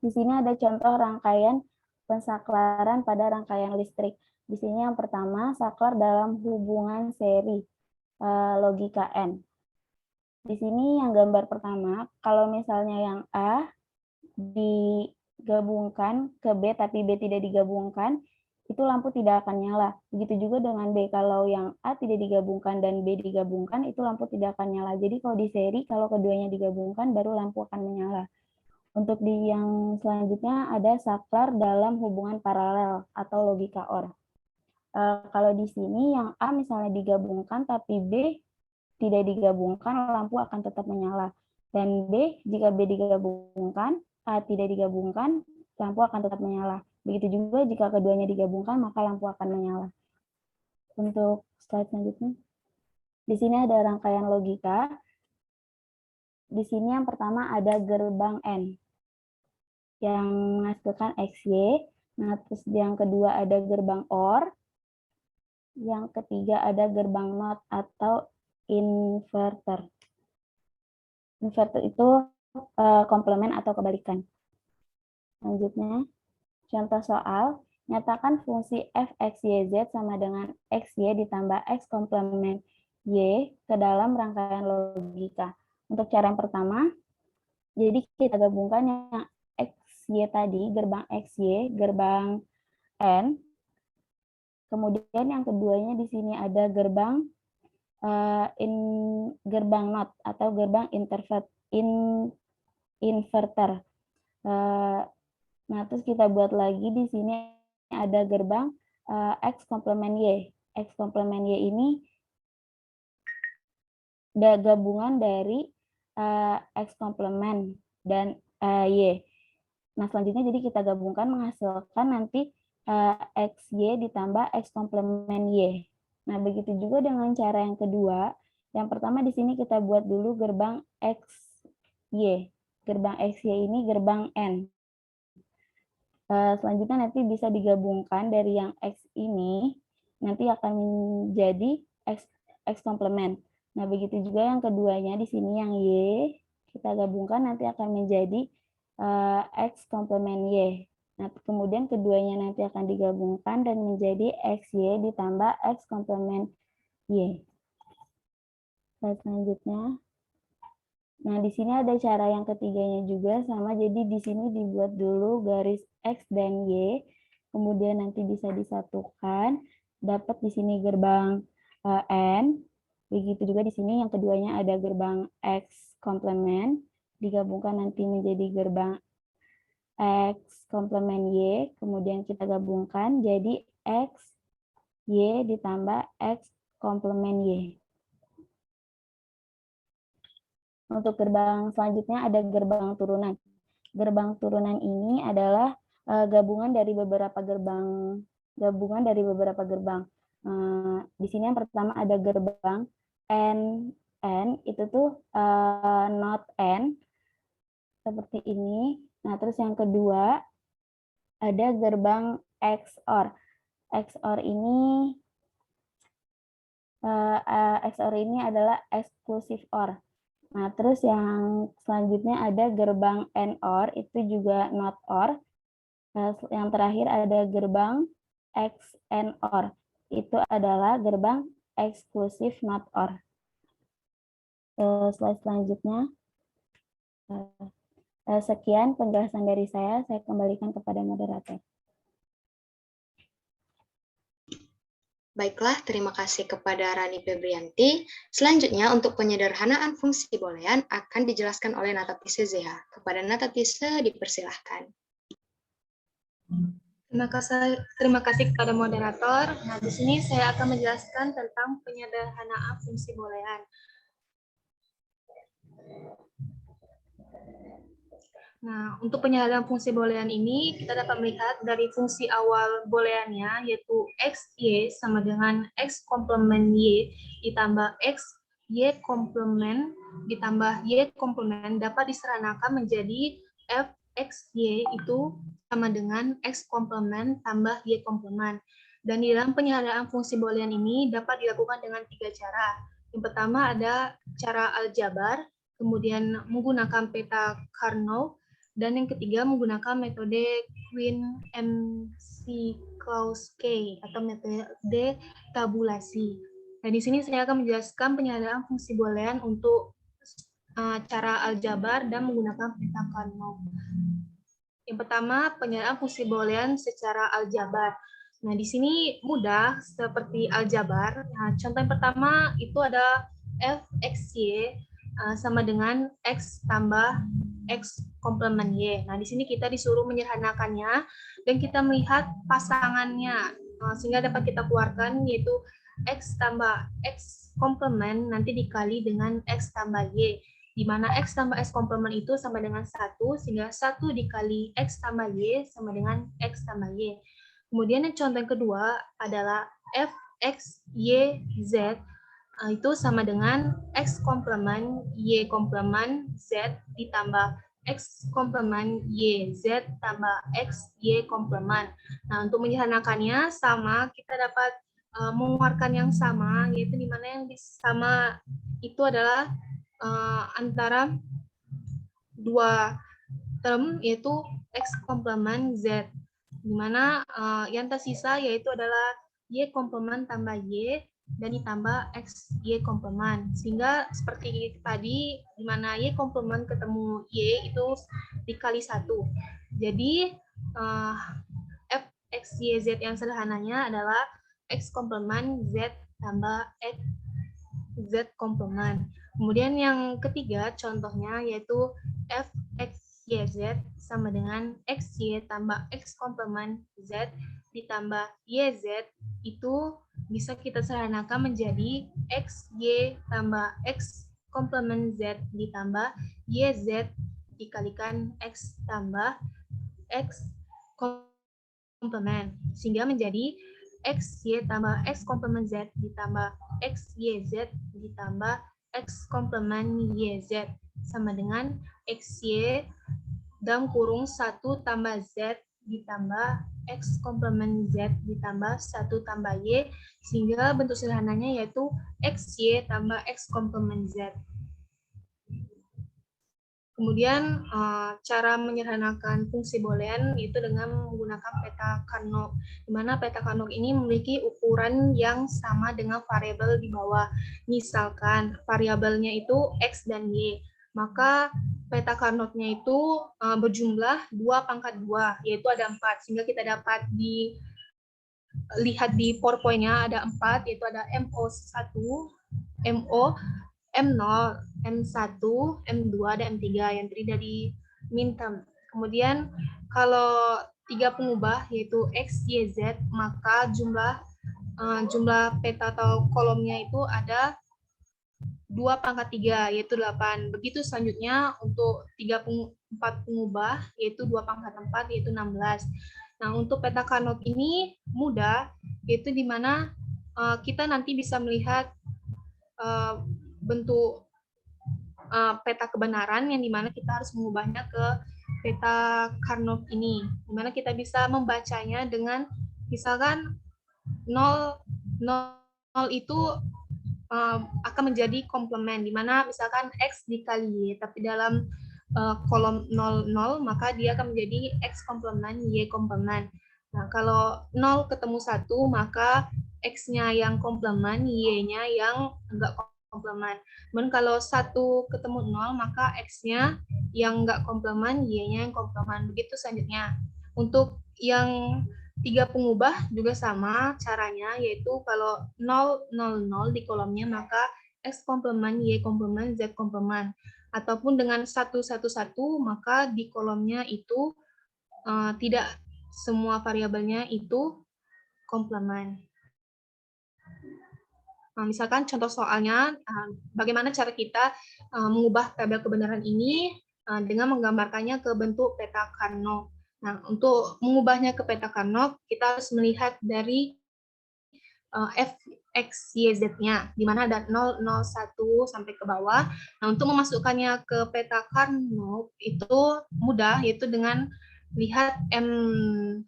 Speaker 6: Di sini ada contoh rangkaian pensaklaran pada rangkaian listrik. Di sini yang pertama, saklar dalam hubungan seri logika N. Di sini yang gambar pertama, kalau misalnya yang A digabungkan ke B tapi B tidak digabungkan, itu lampu tidak akan nyala. Begitu juga dengan B, kalau yang A tidak digabungkan dan B digabungkan, itu lampu tidak akan nyala. Jadi kalau di seri, kalau keduanya digabungkan, baru lampu akan menyala. Untuk di yang selanjutnya ada saklar dalam hubungan paralel atau logika OR. Kalau di sini yang A misalnya digabungkan tapi B tidak digabungkan, lampu akan tetap menyala. Dan B, jika B digabungkan, A tidak digabungkan, lampu akan tetap menyala. Begitu juga jika keduanya digabungkan, maka lampu akan menyala. Untuk slide selanjutnya. Di sini ada rangkaian logika. Di sini yang pertama ada gerbang N yang menghasilkan XY. Nah, terus yang kedua ada gerbang OR. Yang ketiga ada gerbang NOT atau inverter. Inverter itu komplement atau kebalikan. Selanjutnya, contoh soal, nyatakan fungsi f x, y, z sama dengan x, y ditambah x komplement y ke dalam rangkaian logika. Untuk cara yang pertama, jadi kita gabungkan yang x, y tadi, gerbang x, y, gerbang n. Kemudian yang keduanya di sini ada gerbang gerbang NOT atau gerbang inverter. Nah, terus kita buat lagi di sini ada gerbang X komplement Y. X komplement Y ini gabungan dari X komplement dan Y. Nah, selanjutnya jadi kita gabungkan menghasilkan nanti XY ditambah X komplement Y. Nah, begitu juga dengan cara yang kedua. Yang pertama di sini kita buat dulu gerbang XY. Gerbang XY ini gerbang N. Selanjutnya nanti bisa digabungkan dari yang X ini, nanti akan menjadi X komplement. Nah, begitu juga yang keduanya di sini yang Y, kita gabungkan nanti akan menjadi X komplement Y. Nah, kemudian keduanya nanti akan digabungkan dan menjadi XY ditambah X komplement Y. Selanjutnya, nah di sini ada cara yang ketiganya juga sama, jadi di sini dibuat dulu garis X dan Y, kemudian nanti bisa disatukan, dapat di sini gerbang N, begitu juga di sini yang keduanya ada gerbang X komplement, digabungkan nanti menjadi gerbang X komplement Y, kemudian kita gabungkan jadi X, Y ditambah X komplement Y. Untuk gerbang selanjutnya ada gerbang turunan. Gerbang turunan ini adalah gabungan dari beberapa gerbang. Di sini yang pertama ada gerbang N itu tuh not N seperti ini. Nah, terus yang kedua ada gerbang XOR. XOR ini adalah exclusive OR. Nah, terus yang selanjutnya ada gerbang AND OR, itu juga not OR. Yang terakhir ada gerbang X AND OR, itu adalah gerbang eksklusif not OR. Slide selanjutnya. Sekian penjelasan dari saya kembalikan kepada moderator.
Speaker 5: Baiklah, terima kasih kepada Rani Febrianti. Selanjutnya, untuk penyederhanaan fungsi boolean akan dijelaskan oleh Natatise Zeha. Kepada Natatise, dipersilahkan.
Speaker 4: Terima kasih kepada moderator. Nah, di sini saya akan menjelaskan tentang penyederhanaan fungsi boolean. Nah, untuk penyederhanaan fungsi boolean ini, kita dapat melihat dari fungsi awal booleannya, yaitu X, Y sama dengan X komplement Y ditambah X, Y komplement ditambah Y komplement dapat disederhanakan menjadi F, X, Y itu sama dengan X komplement tambah Y komplement. Dan di dalam penyederhanaan fungsi boolean ini dapat dilakukan dengan 3 cara. Yang pertama ada cara aljabar, kemudian menggunakan peta Carnot, dan yang ketiga menggunakan metode Quinn-McCloskey atau metode tabulasi. Dan di sini saya akan menjelaskan penyederhanaan fungsi boolean untuk cara aljabar dan menggunakan peta Carnot. Yang pertama, penyederhanaan fungsi boolean secara aljabar. Nah, di sini mudah seperti aljabar. Nah, contoh yang pertama itu ada f(x,y) sama dengan x tambah x komplement y. Nah, di sini kita disuruh menyederhanakannya dan kita melihat pasangannya sehingga dapat kita keluarkan yaitu x tambah x komplement nanti dikali dengan x tambah y, di mana x tambah x komplement itu sama dengan 1 sehingga 1 dikali x tambah y sama dengan x tambah y. Kemudian yang contoh yang kedua adalah f x y z itu sama dengan X komplement Y komplement Z ditambah X komplement Y Z tambah X Y komplement. Nah, untuk menyederhanakannya sama, kita dapat mengeluarkan yang sama, yaitu di mana yang sama itu adalah antara dua term, yaitu X komplement Z, di mana yang tersisa yaitu adalah Y komplement tambah Y dan ditambah X Y komplement, sehingga seperti tadi di mana Y komplement ketemu Y itu dikali 1. Jadi F X Y Z yang sederhananya adalah X komplement Z tambah X Z komplement. Kemudian yang ketiga contohnya yaitu F X Y Z sama dengan X Y tambah X komplement Z ditambah Y Z, itu bisa kita sederhanakan menjadi X, Y tambah X komplement Z ditambah Y, Z dikalikan X tambah X komplement. Sehingga menjadi X, Y tambah X komplement Z ditambah X, Y, Z ditambah X komplement Y, Z sama dengan X, Y dalam kurung 1 tambah Z ditambah X komplement Z ditambah 1 tambah Y, sehingga bentuk sederhananya yaitu XY tambah X komplement Z. Kemudian cara menyederhanakan fungsi boolean itu dengan menggunakan peta Carnot, di mana peta Carnot ini memiliki ukuran yang sama dengan variabel di bawah. Misalkan variabelnya itu X dan Y, maka peta Carnotnya itu berjumlah 2 pangkat 2, yaitu ada 4, sehingga kita dapat lihat di PowerPoint-nya ada 4, yaitu ada MO1, MO, M0, M1, M2, dan M3 yang terdiri dari min term. Kemudian kalau 3 pengubah yaitu X, Y, Z, maka jumlah peta atau kolomnya itu ada 2 pangkat 3 yaitu 8. Begitu selanjutnya untuk 4 pengubah yaitu 2 pangkat 4 yaitu 16. Nah, untuk peta Carnot ini mudah, yaitu di mana kita nanti bisa melihat bentuk peta kebenaran yang dimana kita harus mengubahnya ke peta Carnot ini, dimana kita bisa membacanya dengan misalkan 0 itu akan menjadi komplement, di mana misalkan X dikali Y, tapi dalam kolom 0, 0, maka dia akan menjadi X komplement, Y komplement. Nah, kalau 0 ketemu 1, maka X-nya yang komplement, Y-nya yang enggak komplement. Dan kalau 1 ketemu 0, maka X-nya yang enggak komplement, Y-nya yang komplement. Begitu selanjutnya. Untuk yang 3 pengubah juga sama caranya, yaitu kalau 0, 0, 0 di kolomnya, maka X komplement, Y komplement, Z komplement. Ataupun dengan 1, 1, 1, maka di kolomnya itu tidak semua variabelnya itu komplement. Nah, misalkan contoh soalnya, bagaimana cara kita mengubah tabel kebenaran ini dengan menggambarkannya ke bentuk peta Carnot. Nah, untuk mengubahnya ke peta Carnot, kita harus melihat dari f, x, y, z-nya, di mana ada 0, 0, 1 sampai ke bawah. Nah, untuk memasukkannya ke peta Carnot itu mudah, yaitu dengan lihat M0,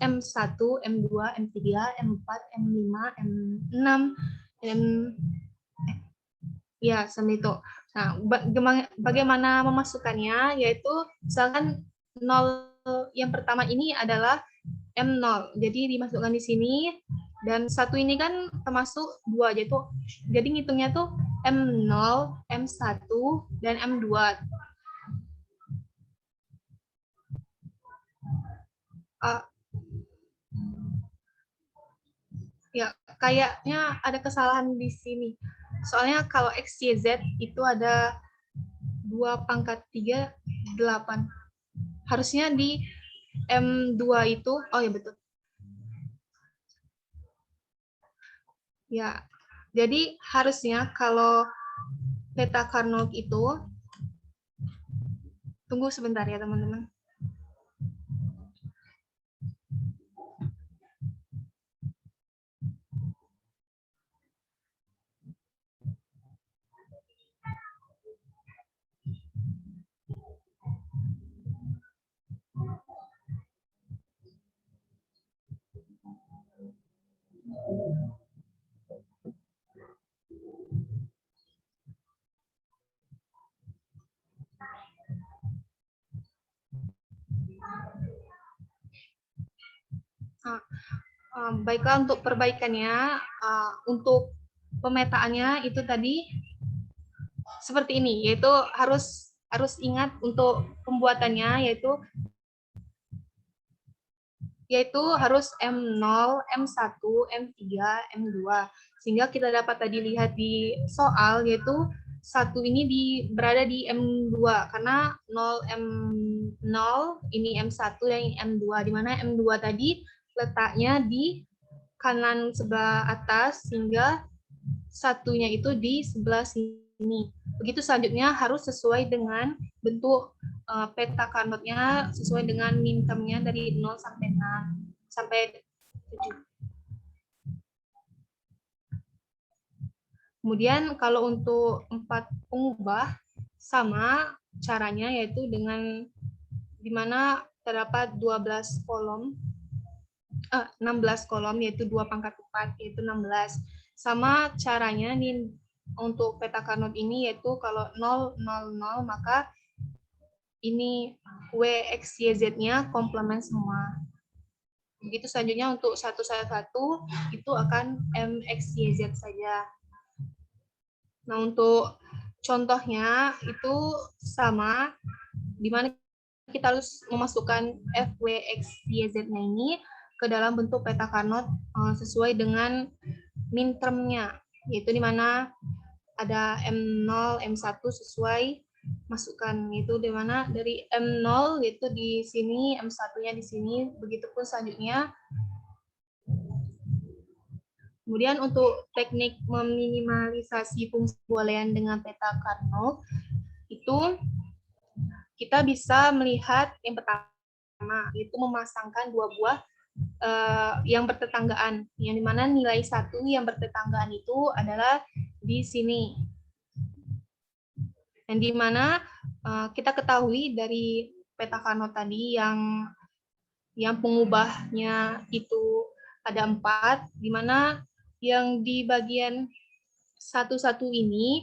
Speaker 4: M1, M2, M3, M4, M5, M6, ya, seperti itu. Nah, bagaimana memasukkannya, yaitu misalkan 0 yang pertama ini adalah M0, jadi dimasukkan di sini, dan 1 ini kan termasuk 2, jadi ngitungnya tuh M0, M1, dan M2. Ya, kayaknya ada kesalahan di sini. Soalnya kalau X, Y, Z itu ada 2 pangkat 3, 8. Harusnya di M2 itu, oh ya betul. Ya, jadi harusnya kalau peta Carnot itu, tunggu sebentar ya teman-teman. Baiklah, untuk perbaikannya, untuk pemetaannya itu tadi seperti ini, yaitu harus ingat untuk pembuatannya, yaitu harus M0, M1, M3, M2, sehingga kita dapat tadi lihat di soal, yaitu 1 ini berada di M2, karena 0, M0, ini M1, dan ini M2, di mana M2 tadi letaknya di kanan sebelah atas, sehingga satunya itu di sebelah sini. Begitu selanjutnya harus sesuai dengan bentuk peta Carnotnya, sesuai dengan min termnya dari 0 sampai 6 sampai 7. Kemudian kalau untuk 4 pengubah sama caranya, yaitu dengan dimana terdapat 16 kolom, yaitu 2 pangkat 4, yaitu 16. Sama caranya nih untuk peta Carnot ini, yaitu kalau 0, 0, 0, maka ini W, X, Y, Z-nya komplement semua. Begitu selanjutnya untuk 1, 1, itu akan M, X, Y, Z saja. Nah, untuk contohnya itu sama, di mana kita harus memasukkan F, W, X, Y, Z-nya ini ke dalam bentuk peta Carnot sesuai dengan min termnya, yaitu di mana ada M0, M1 sesuai masukkan, itu di mana dari M0 itu di sini, M1-nya di sini, begitupun selanjutnya. Kemudian untuk teknik meminimalisasi fungsi boolean dengan peta Carnot, itu kita bisa melihat yang pertama, yaitu memasangkan 2 buah yang bertetanggaan, yang dimana nilai 1 yang bertetanggaan itu adalah di sini. Dan di mana kita ketahui dari peta Carnot tadi yang pengubahnya itu ada 4, di mana yang di bagian 1-1 ini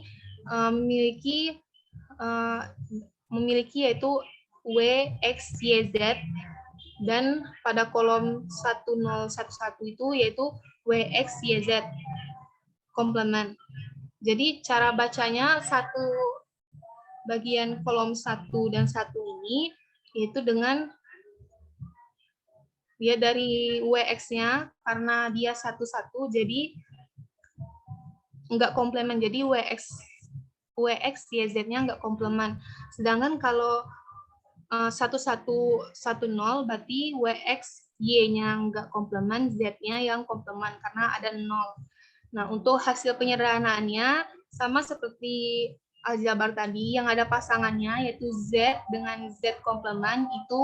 Speaker 4: memiliki yaitu W, X, Y, Z, dan pada kolom 1011 itu yaitu W, X, Y, Z komplement. Jadi cara bacanya satu bagian kolom 1 dan 1 ini yaitu dengan dia dari WX-nya karena dia 1-1 jadi enggak komplement. Jadi WX YZ-nya enggak komplement. Sedangkan kalau 1110 berarti WX Y-nya enggak komplement, Z-nya yang komplement karena ada 0. Nah, untuk hasil penyederhanaannya sama seperti aljabar tadi yang ada pasangannya yaitu Z dengan Z komplement itu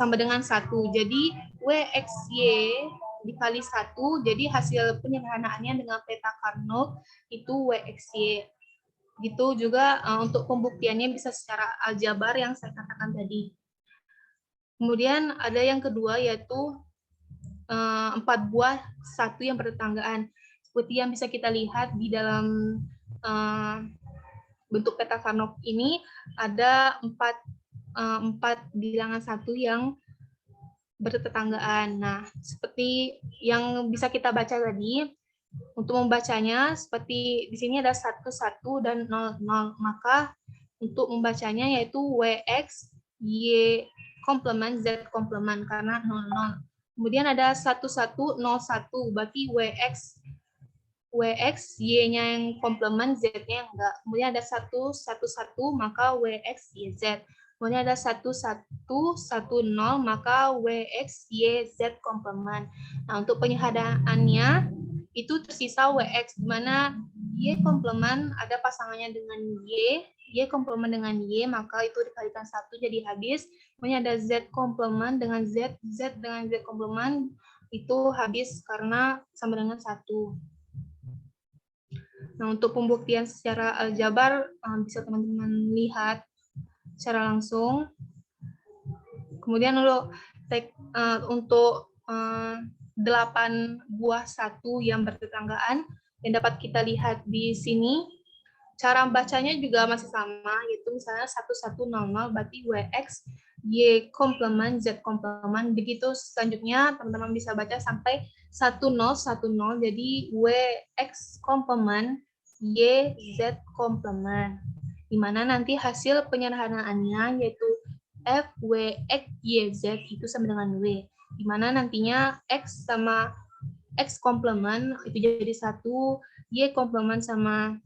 Speaker 4: sama dengan 1. Jadi WXY dikali 1, jadi hasil penyederhanaannya dengan peta Carnot itu WXY. Gitu juga untuk pembuktiannya bisa secara aljabar yang saya katakan tadi. Kemudian ada yang kedua yaitu 4 buah 1 yang bertetanggaan. Seperti yang bisa kita lihat di dalam bentuk peta Carnot ini ada 4 bilangan 1 yang bertetanggaan. Nah, seperti yang bisa kita baca tadi, untuk membacanya seperti di sini ada 11 dan 00, maka untuk membacanya yaitu WX Y komplement Z komplement karena 00. Kemudian ada 1101 berarti WX Y-nya yang komplement, Z-nya enggak. Kemudian ada 111 maka WX YZ. Kemudian ada 1110 maka WX YZ komplement. Nah, untuk penyederhanaannya itu tersisa WX di mana Y komplement ada pasangannya dengan Y komplement dengan Y, maka itu dikalikan 1 jadi habis. Kemudian ada Z komplement dengan Z dengan Z komplement itu habis karena sama dengan 1. Nah, untuk pembuktian secara aljabar bisa teman-teman lihat secara langsung. Kemudian untuk 8 buah 1 yang bertetanggaan yang dapat kita lihat di sini, cara bacanya juga masih sama, yaitu misalnya 1100 berarti WX Y komplement Z komplement. Begitu selanjutnya teman-teman bisa baca sampai 1010 jadi WX komplement Y Z komplement. Di mana nanti hasil penyederhanaannya yaitu F W X Y Z itu sama dengan W. Di mana nantinya X sama X komplement itu jadi 1, Y komplement sama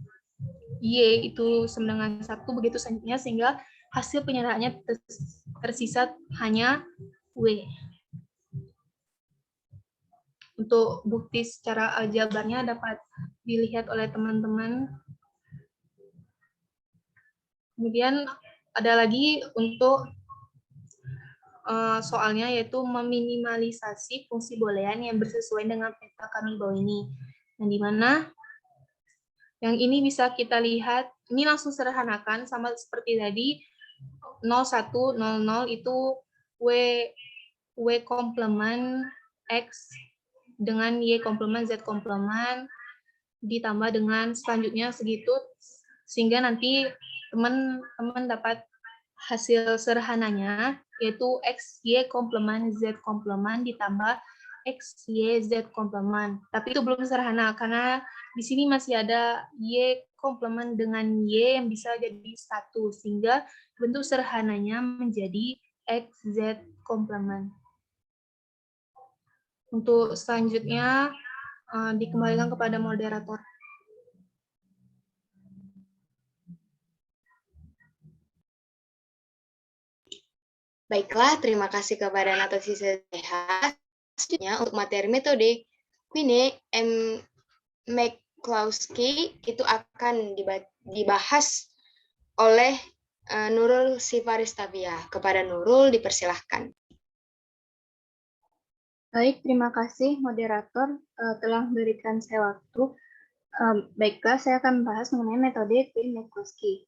Speaker 4: Y itu sama dengan 1, begitu selanjutnya sehingga hasil penyederhanaannya tersisa hanya W. Untuk bukti secara aljabarnya dapat dilihat oleh teman-teman. Kemudian ada lagi untuk soalnya yaitu meminimalisasi fungsi boolean yang bersesuaian dengan peta kami bawah ini. Yang di mana yang ini bisa kita lihat, ini langsung sederhanakan sama seperti tadi 0100 itu W komplement X dengan Y komplement Z komplement ditambah dengan selanjutnya segitu sehingga nanti teman-teman dapat hasil sederhananya yaitu X Y komplement Z komplement ditambah X Y Z komplement. Tapi itu belum sederhana karena di sini masih ada Y komplement dengan Y yang bisa jadi 1 sehingga bentuk sederhananya menjadi X Z komplement. Untuk selanjutnya dikembalikan kepada moderator.
Speaker 5: Baiklah, terima kasih kepada Natasi Sehat. Selanjutnya untuk materi metode Quine M. McCloskey itu akan dibahas oleh Nurul Sifaristavia. Kepada Nurul dipersilahkan.
Speaker 4: Baik, terima kasih moderator telah memberikan saya waktu. Baiklah, saya akan membahas mengenai metode Quine-McCloskey.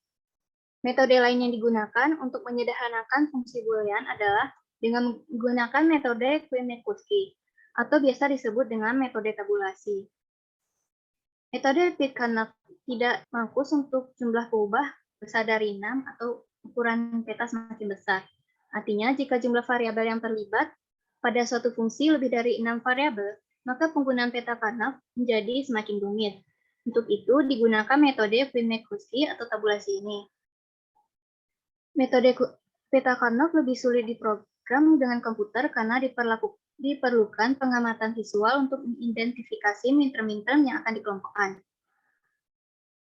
Speaker 4: Metode lain yang digunakan untuk menyederhanakan fungsi boolean adalah dengan menggunakan metode Quine-McCloskey atau biasa disebut dengan metode tabulasi.
Speaker 7: Metode Pitcairn tidak mampus untuk jumlah berubah besar dari 6 atau ukuran peta semakin besar. Artinya, jika jumlah variabel yang terlibat pada suatu fungsi lebih dari 6 variabel, maka penggunaan peta Carnot menjadi semakin rumit. Untuk itu, digunakan metode Quine-Minkowski atau tabulasi ini. Metode peta Carnot lebih sulit diprogram dengan komputer karena diperlukan pengamatan visual untuk mengidentifikasi minterm-minterm yang akan dikelompokkan.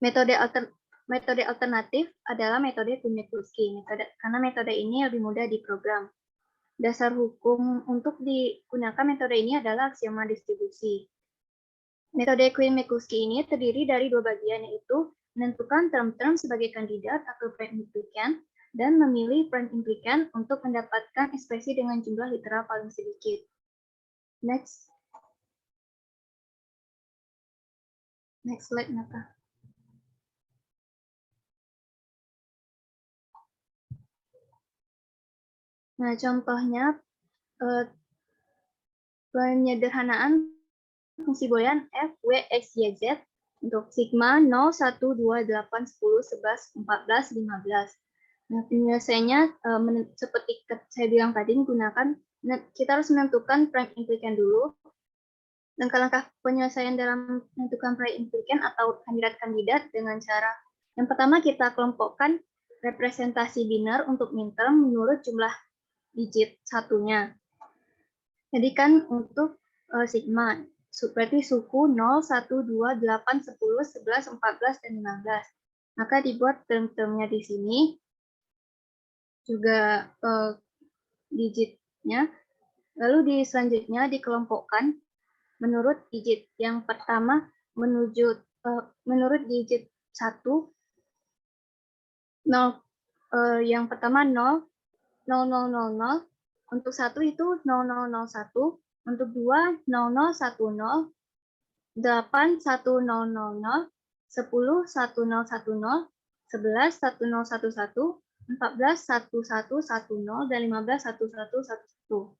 Speaker 7: Metode alternatif adalah metode Quine-Minkowski, karena metode ini lebih mudah diprogram. Dasar hukum untuk digunakan metode ini adalah aksioma distribusi. Metode Quine-Minkowski ini terdiri dari dua bagian, yaitu menentukan term-term sebagai kandidat atau prime implikan, dan memilih prime implikan untuk mendapatkan ekspresi dengan jumlah literal paling sedikit. Next slide, Nata. Nah, contohnya penyederhanaan fungsi boolean f, w, x, y, z untuk sigma 0, 1, 2, 8, 10, 11, 14, 15. Nah, penyelesaiannya seperti saya bilang tadi, kita harus menentukan prime implikan dulu. Langkah-langkah penyelesaian dalam menentukan prime implikan atau kandidat-kandidat dengan cara yang pertama kita kelompokkan representasi binar untuk minterm menurut jumlah digit satunya. Jadi kan untuk sigma, berarti suku 0, 1, 2, 8, 10, 11, 14, dan 15. Maka dibuat term-termnya di sini, juga digitnya. Lalu selanjutnya dikelompokkan menurut digit. Yang pertama menurut digit 1, 0, yang pertama 0, 0000, untuk 1 itu 0001, untuk 2 0010, 8 1000, 10 1010, 11 1011, 14 1110, dan 15 1111.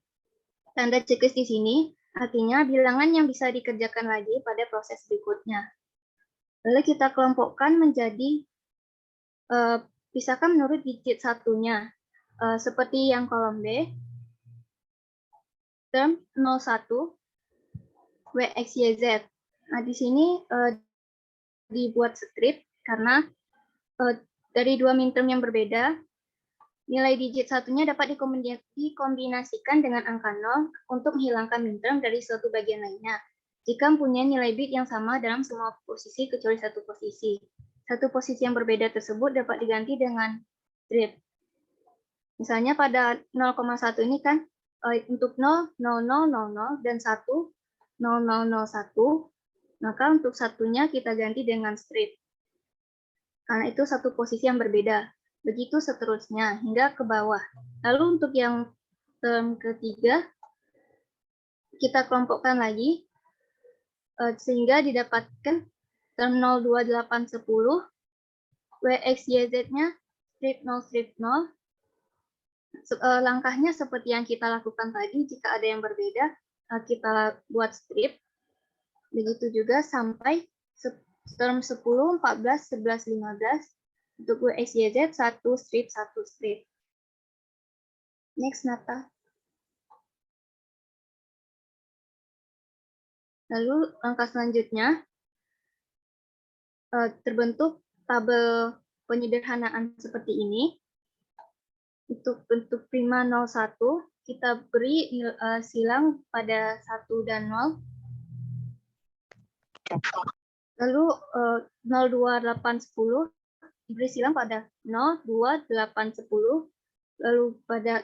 Speaker 7: Tanda checklist di sini artinya bilangan yang bisa dikerjakan lagi pada proses berikutnya. Lalu kita kelompokkan menjadi pisahkan menurut digit satunya. Seperti yang kolom B, term 01, W, X, Y, Z. Nah, di sini dibuat strip karena dari dua minterm yang berbeda, nilai digit satunya dapat dikombinasikan dengan angka 0 untuk menghilangkan minterm dari suatu bagian lainnya. Jika mempunyai nilai bit yang sama dalam semua posisi kecuali satu posisi. Satu posisi yang berbeda tersebut dapat diganti dengan strip. Misalnya pada 0,1 ini kan untuk 0, 0000 dan 1, 0001, maka untuk satunya kita ganti dengan strip. Karena itu satu posisi yang berbeda. Begitu seterusnya hingga ke bawah. Lalu untuk yang term ketiga, kita kelompokkan lagi sehingga didapatkan term 02810, WXYZ-nya strip 0, strip 0. Langkahnya seperti yang kita lakukan tadi, jika ada yang berbeda, kita buat strip. Begitu juga sampai term 10, 14, 11, 15. Untuk WXYZ, 1 strip, 1 strip. Next, Nata. Lalu langkah selanjutnya, terbentuk tabel penyederhanaan seperti ini. Untuk bentuk prima 01, kita beri silang pada 1 dan 0. Lalu 02810 diberi silang pada 0, 2, 8, 10. Lalu pada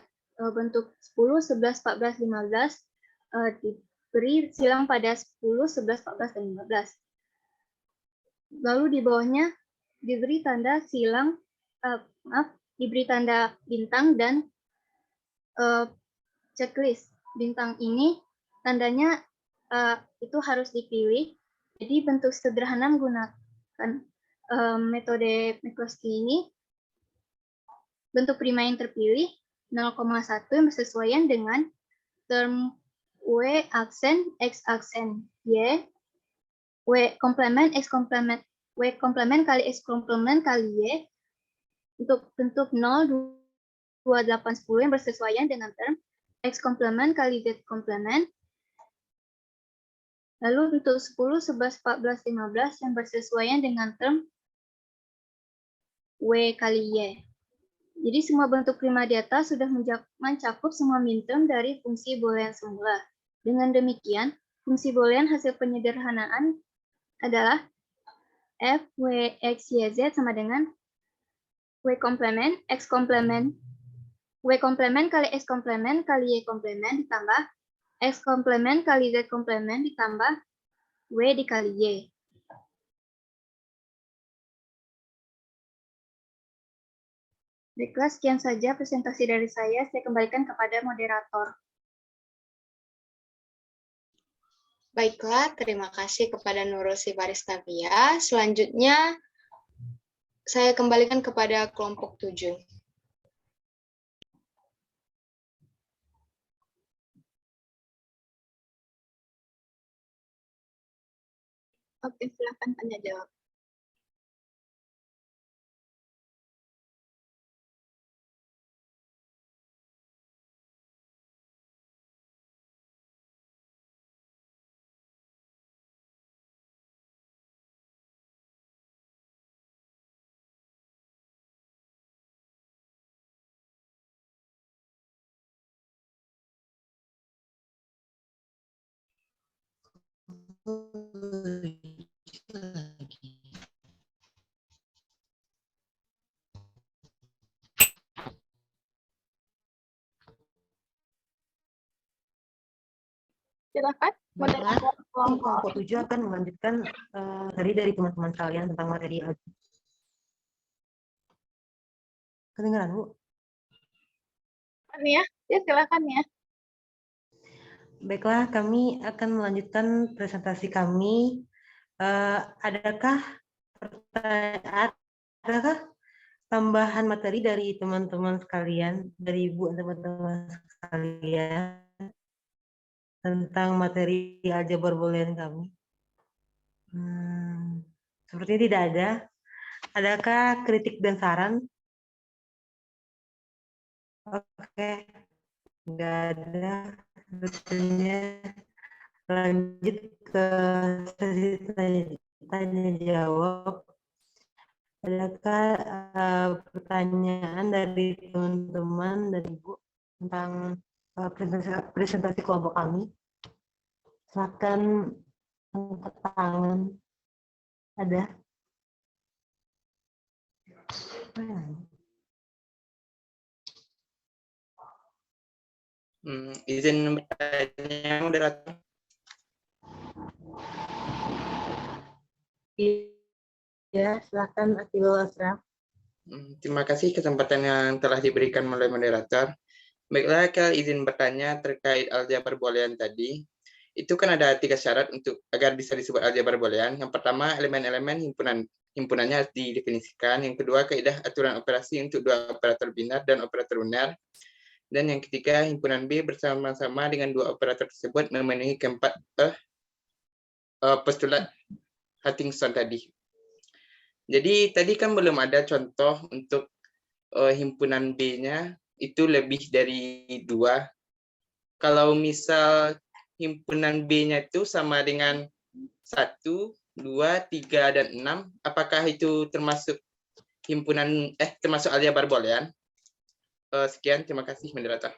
Speaker 7: bentuk 10, 11, 14, 15 diberi silang pada 10, 11, 14, dan 15. Lalu di bawahnya diberi tanda silang, diberi tanda bintang dan checklist. Bintang ini tandanya itu harus dipilih. Jadi bentuk sederhana menggunakan metode Minkowski ini, bentuk prima yang terpilih 0,1 yang bersesuaian dengan term W aksen X aksen Y W komplement X komplement W komplement kali X komplement kali Y untuk bentuk 0, 2, 8, 10 yang bersesuaian dengan term X komplement kali Z komplement. Lalu bentuk 10, 11, 14, 15 yang bersesuaian dengan term W kali Y. Jadi semua bentuk prima di atas sudah mencakup semua minterm dari fungsi boolean semula. Dengan demikian, fungsi boolean hasil penyederhanaan adalah f, w, x, y, z sama dengan w komplement, x komplement, w komplement kali x komplement kali y komplement ditambah x komplement kali z komplement ditambah w dikali y. Baiklah, sekian saja presentasi dari saya. Saya kembalikan kepada moderator.
Speaker 5: Baiklah, terima kasih kepada Nurul Siparis-Tavia. Selanjutnya, saya kembalikan kepada kelompok 7.
Speaker 7: Oke, silakan tanya jawab. Silakan.
Speaker 2: Baiklah, kelompok 7 akan melanjutkan dari teman-teman kalian tentang materi aljabar. Kedengaran, Bu?
Speaker 7: Ya, silakan ya.
Speaker 2: Baiklah, kami akan melanjutkan presentasi kami. Adakah pertanyaan, adakah tambahan materi dari teman-teman sekalian, dari Ibu dan teman-teman sekalian tentang materi aljabar boolean kami? Sepertinya tidak ada. Adakah kritik dan saran? Oke, nggak ada. Sepertinya lanjut ke sesi tanya jawab. Adakah pertanyaan dari teman-teman, dari Ibu tentang presentasi kelompok kami? Silakan angkat tangan. Ada?
Speaker 1: Izin bertanya, moderator.
Speaker 2: Ya, silakan Atilul Asraf.
Speaker 1: Terima kasih kesempatan yang telah diberikan oleh moderator. Baiklah, Kal izin bertanya terkait aljabar boolean tadi. Itu kan ada 3 syarat untuk agar bisa disebut aljabar boolean. Yang pertama, elemen-elemen himpunannya harus didefinisikan. Yang kedua, kaidah aturan operasi untuk 2 operator binar dan operator unar. Dan yang ketiga, himpunan B bersama-sama dengan 2 operator tersebut memenuhi keempat postulat Hutchinson tadi. Jadi tadi kan belum ada contoh untuk himpunan B-nya itu lebih dari 2. Kalau misal himpunan B-nya itu sama dengan 1, 2, 3, dan 6, apakah itu termasuk termasuk aljabar boolean? Sekian, terima kasih moderator.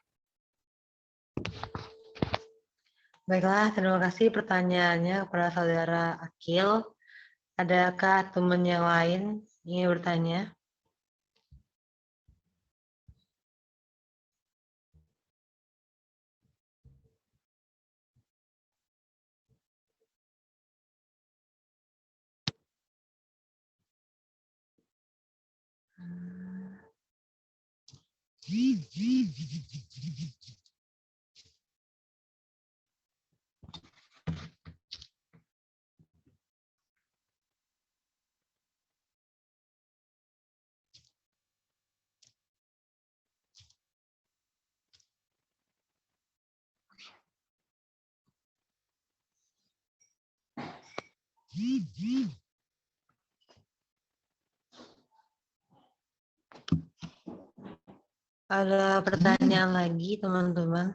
Speaker 2: Baiklah, terima kasih pertanyaannya kepada saudara Akil. Adakah teman yang lain ingin bertanya? Ada pertanyaan lagi, teman-teman?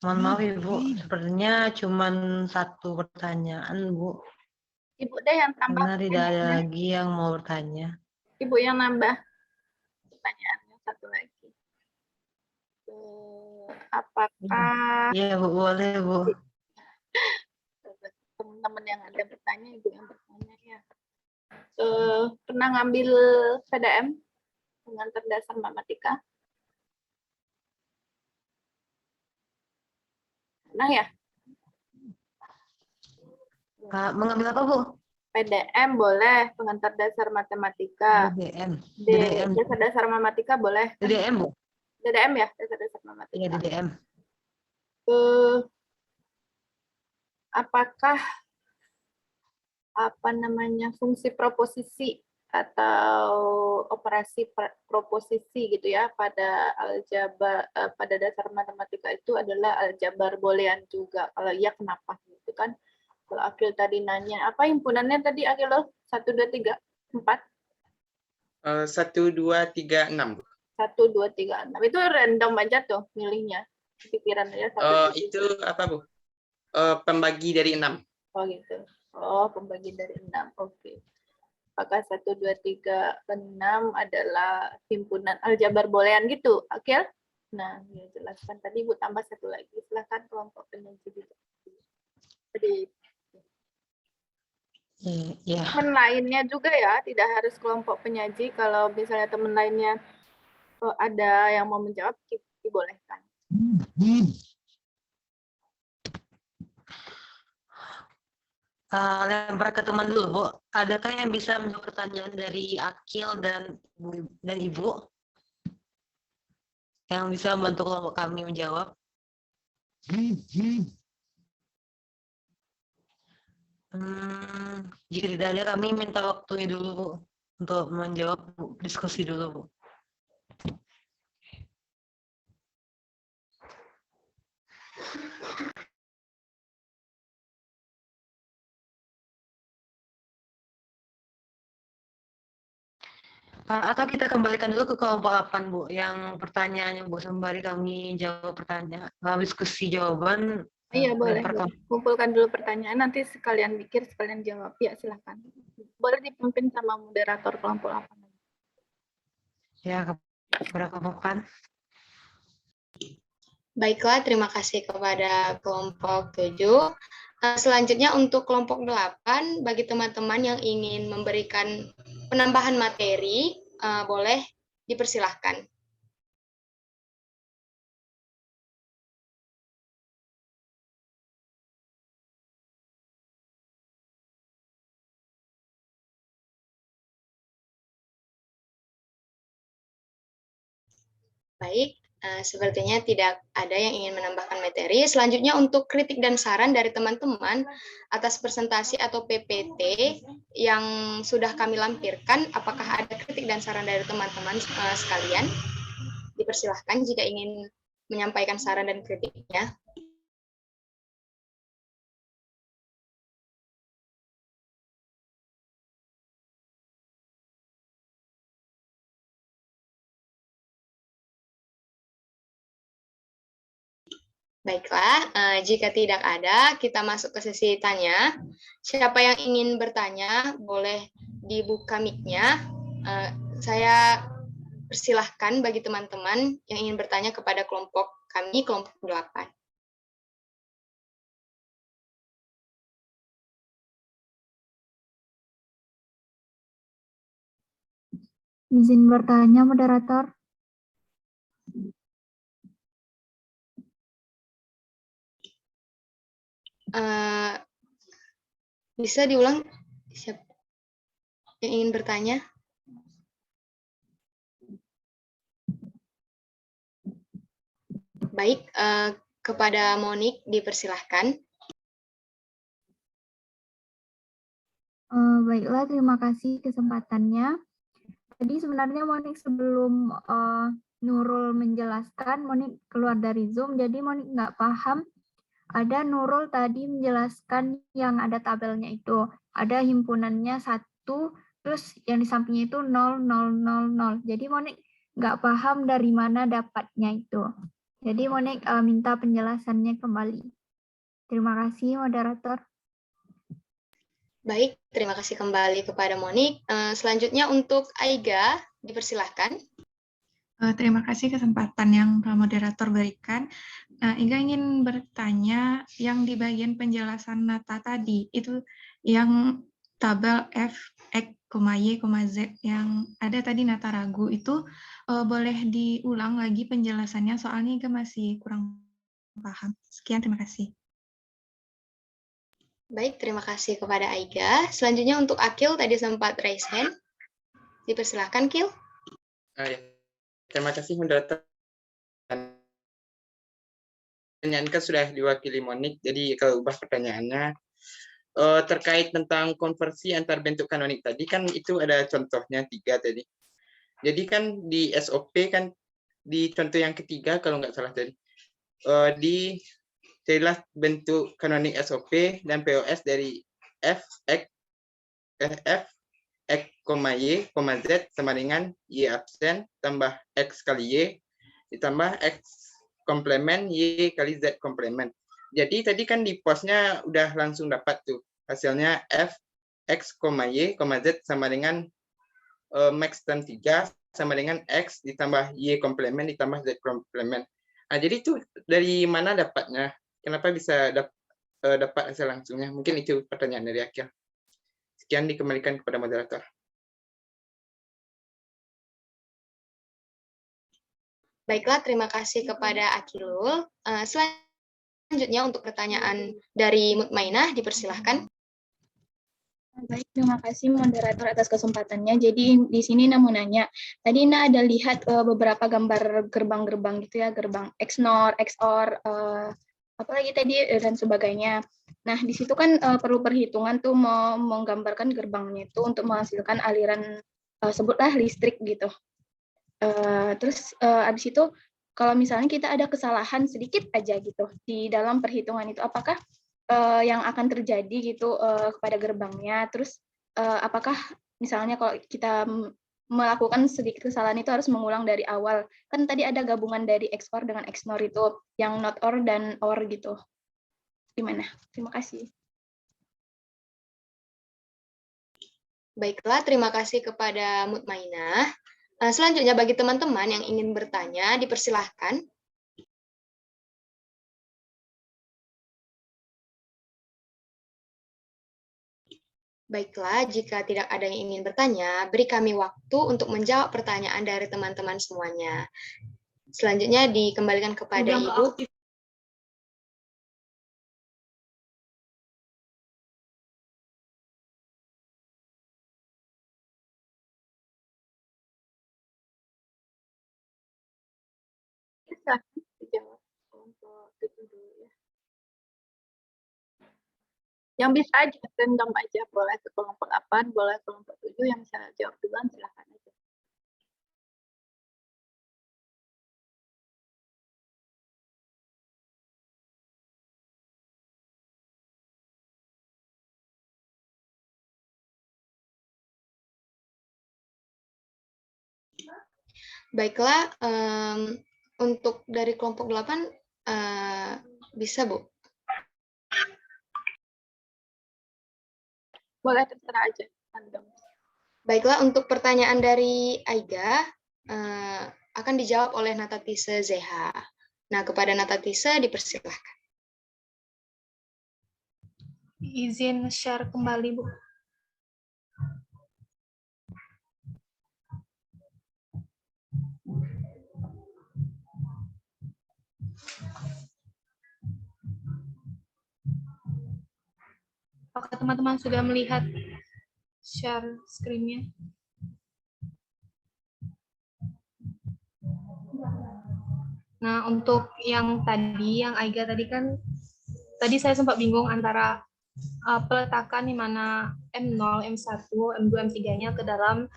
Speaker 2: Mohon maaf Ibu, sepertinya cuma satu pertanyaan Bu,
Speaker 7: Ibu deh yang tambah
Speaker 2: karena tidak ada
Speaker 7: pertanyaannya.
Speaker 2: lagi yang mau bertanya.
Speaker 7: Ibu yang nambah pertanyaannya satu lagi. Apakah
Speaker 2: Iya Bu, boleh Bu.
Speaker 7: teman-teman yang ada bertanya, Ibu yang bertanya ya. Pernah ngambil PDM dengan terdasar matematika? Pernah ya?
Speaker 2: Mengambil apa Bu?
Speaker 7: PDM boleh, pengantar dasar matematika.
Speaker 2: DDM.
Speaker 7: Dasar matematika boleh.
Speaker 2: DDM Bu?
Speaker 7: DDM ya, dasar matematika.
Speaker 2: Iya DDM.
Speaker 7: Apakah fungsi proposisi atau operasi proposisi gitu ya pada aljabar, pada dasar matematika itu adalah aljabar boolean juga. Kalau iya kenapa gitu kan? Kalau Akil tadi nanya apa himpunannya tadi Akil lo? 1 2 3 4
Speaker 8: 1 2 3 6.
Speaker 7: 1 2 3 6. Itu random aja tuh milihnya. Pikiran aja 1 2 3.
Speaker 8: Itu apa Bu? Pembagi dari 6.
Speaker 7: Oh gitu. Oh, pembagi dari 6. Oke. Apakah 1 2 3 ke 6 adalah himpunan aljabar boolean gitu, Akil? Nah, ya jelaskan tadi Bu tambah satu lagi. Silakan kelompok penyaji gitu. Jadi
Speaker 2: Iya.
Speaker 7: teman lainnya juga ya, tidak harus kelompok penyaji. Kalau misalnya teman lainnya ada yang mau menjawab, dibolehkan.
Speaker 2: Lempar ke teman dulu Bu. Adakah yang bisa menjawab pertanyaan dari Akil dan Ibu? Yang bisa membantu kelompok kami menjawab? Jika tidak ada, kami minta waktunya dulu Bu, untuk menjawab diskusi dulu Bu. Atau kita kembalikan dulu ke kelompok 8 Bu, yang pertanyaannya Bu, sembari kami jawab pertanyaan, diskusi jawaban.
Speaker 7: Iya boleh. Kumpulkan dulu pertanyaan, nanti sekalian mikir, sekalian jawab. Ya silakan. Boleh dipimpin sama moderator kelompok 8.
Speaker 2: Ya, kepada kelompok 8.
Speaker 5: Baiklah, terima kasih kepada kelompok 7. Selanjutnya untuk kelompok 8, bagi teman-teman yang ingin memberikan penambahan materi, boleh dipersilahkan. Baik, sepertinya tidak ada yang ingin menambahkan materi. Selanjutnya untuk kritik dan saran dari teman-teman atas presentasi atau PPT yang sudah kami lampirkan, apakah ada kritik dan saran dari teman-teman sekalian? Dipersilahkan jika ingin menyampaikan saran dan kritiknya. Baiklah, jika tidak ada, kita masuk ke sesi tanya. Siapa yang ingin bertanya, boleh dibuka mic-nya. Saya persilahkan bagi teman-teman yang ingin bertanya kepada kelompok kami, kelompok 8.
Speaker 9: Izin bertanya, moderator.
Speaker 5: Bisa diulang? Siapa yang ingin bertanya? Baik, kepada Monik dipersilahkan.
Speaker 9: Baiklah, terima kasih kesempatannya. Tadi sebenarnya Monik sebelum Nurul menjelaskan, Monik keluar dari Zoom, jadi Monik nggak paham. Ada Nurul tadi menjelaskan yang ada tabelnya itu. Ada himpunannya 1, terus yang di sampingnya itu 0, 0, 0, 0. Jadi Monik nggak paham dari mana dapatnya itu. Jadi Monik minta penjelasannya kembali. Terima kasih, moderator.
Speaker 5: Baik, terima kasih kembali kepada Monik. Selanjutnya untuk Aiga, dipersilahkan.
Speaker 10: Terima kasih kesempatan yang moderator berikan. Aiga ingin bertanya yang di bagian penjelasan Nata tadi, itu yang tabel F, X, Y, Z yang ada tadi Nata ragu, itu boleh diulang lagi penjelasannya, soalnya Aiga masih kurang paham. Sekian, terima kasih.
Speaker 5: Baik, terima kasih kepada Aiga. Selanjutnya untuk Akil, tadi sempat raise hand. Dipersilahkan, Kil.
Speaker 8: Terima kasih, moderator. Pertanyaan kan sudah diwakili Monik, jadi kalau ubah pertanyaannya, terkait tentang konversi antar bentuk kanonik tadi, kan itu ada contohnya 3 tadi. Jadi kan di SOP kan, di contoh yang ketiga, kalau nggak salah tadi, carilah bentuk kanonik SOP dan POS dari F, X, Y, Z sama dengan Y absen tambah X kali Y ditambah X komplemen Y kali Z komplemen. Jadi tadi kan di posnya udah langsung dapat tuh hasilnya F, X, Y, Z sama dengan max term 3 sama dengan X ditambah Y komplemen ditambah Z komplemen. Nah, jadi itu dari mana dapatnya? Kenapa bisa dapat hasil langsungnya? Mungkin itu pertanyaan dari Akil. Sekian, dikembalikan kepada moderator.
Speaker 5: Baiklah, terima kasih kepada Akilul. Selanjutnya untuk pertanyaan dari Mutmainah, dipersilahkan.
Speaker 7: Baik, terima kasih moderator atas kesempatannya. Jadi di sini Ina mau nanya, tadi Ina ada lihat beberapa gambar gerbang-gerbang gitu ya, gerbang XNOR, XOR, apalagi tadi dan sebagainya. Nah, di situ kan perlu perhitungan tuh mau menggambarkan gerbangnya itu untuk menghasilkan aliran sebutlah listrik gitu. Terus abis itu kalau misalnya kita ada kesalahan sedikit aja gitu di dalam perhitungan itu, apakah yang akan terjadi gitu kepada gerbangnya? Terus apakah misalnya kalau kita melakukan sedikit kesalahan itu harus mengulang dari awal? Kan tadi ada gabungan dari XOR dengan XNOR itu, yang not OR dan OR gitu. Gimana? Terima kasih.
Speaker 5: Baiklah, terima kasih kepada Mutmainah. Selanjutnya bagi teman-teman yang ingin bertanya, dipersilahkan. Baiklah, jika tidak ada yang ingin bertanya, beri kami waktu untuk menjawab pertanyaan dari teman-teman semuanya. Selanjutnya dikembalikan kepada Ibu.
Speaker 11: Dijawab kelompok 7 dulu ya. Yang bisa aja random aja, boleh ke kelompok 8, boleh kelompok 7, yang bisa jawab duluan silahkan aja.
Speaker 5: Baiklah, untuk dari kelompok 8, bisa, Bu?
Speaker 11: Boleh, terserah aja. Random.
Speaker 5: Baiklah, untuk pertanyaan dari Aiga, akan dijawab oleh Natatise ZH. Nah, kepada Natatise dipersilahkan.
Speaker 4: Izin share kembali, Bu. Apakah teman-teman sudah melihat share screen-nya? Nah, untuk yang tadi, yang Aiga tadi kan, tadi saya sempat bingung antara peletakan di mana M0, M1, M2, M3-nya ke dalam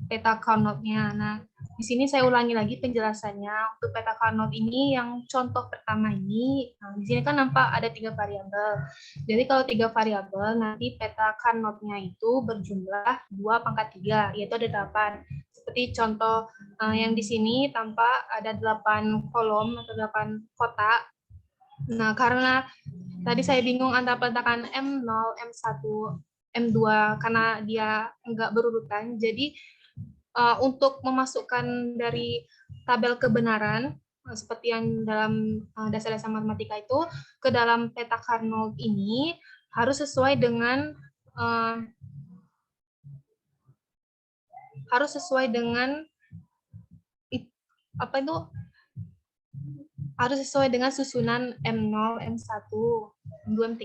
Speaker 4: peta Carnot-nya. Nah, di sini saya ulangi lagi penjelasannya. Untuk peta Carnot ini, yang contoh pertama ini, nah, di sini kan nampak ada 3 variabel. Jadi kalau 3 variabel, nanti peta Carnot-nya itu berjumlah 2/3, yaitu ada 8. Seperti contoh yang di sini tampak ada 8 kolom atau 8 kotak. Nah, karena tadi saya bingung antara peletakan M0, M1, M2 karena dia enggak berurutan. Jadi untuk memasukkan dari tabel kebenaran seperti yang dalam dasar-dasar matematika itu ke dalam peta Carnot ini harus sesuai dengan harus sesuai dengan susunan M0, M1, M2, M3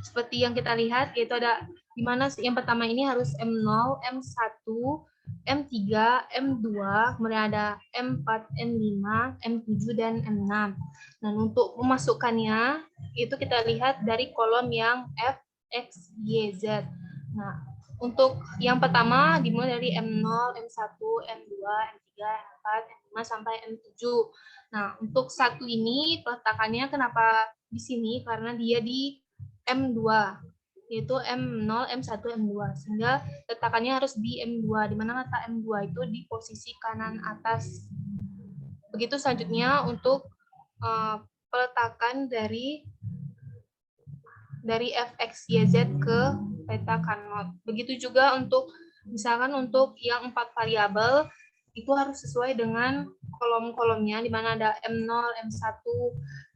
Speaker 4: seperti yang kita lihat, yaitu ada di mana yang pertama ini harus M0, M1, M3, M2, kemudian ada M4, M5, M7, dan M6. Dan untuk memasukkannya, itu kita lihat dari kolom yang F, X, Y, Z. Nah, untuk yang pertama dimulai dari M0, M1, M2, M3, M4, M5, sampai M7. Nah, untuk satu ini peletakannya kenapa di sini? Karena dia di M2, yaitu M0, M1, M2. Sehingga letakannya harus di M2, di mana letak M2 itu di posisi kanan atas. Begitu selanjutnya untuk peletakan dari FXYZ ke peta Carnot. Begitu juga untuk misalkan untuk yang 4 variabel itu harus sesuai dengan kolom-kolomnya, di mana ada M0, M1,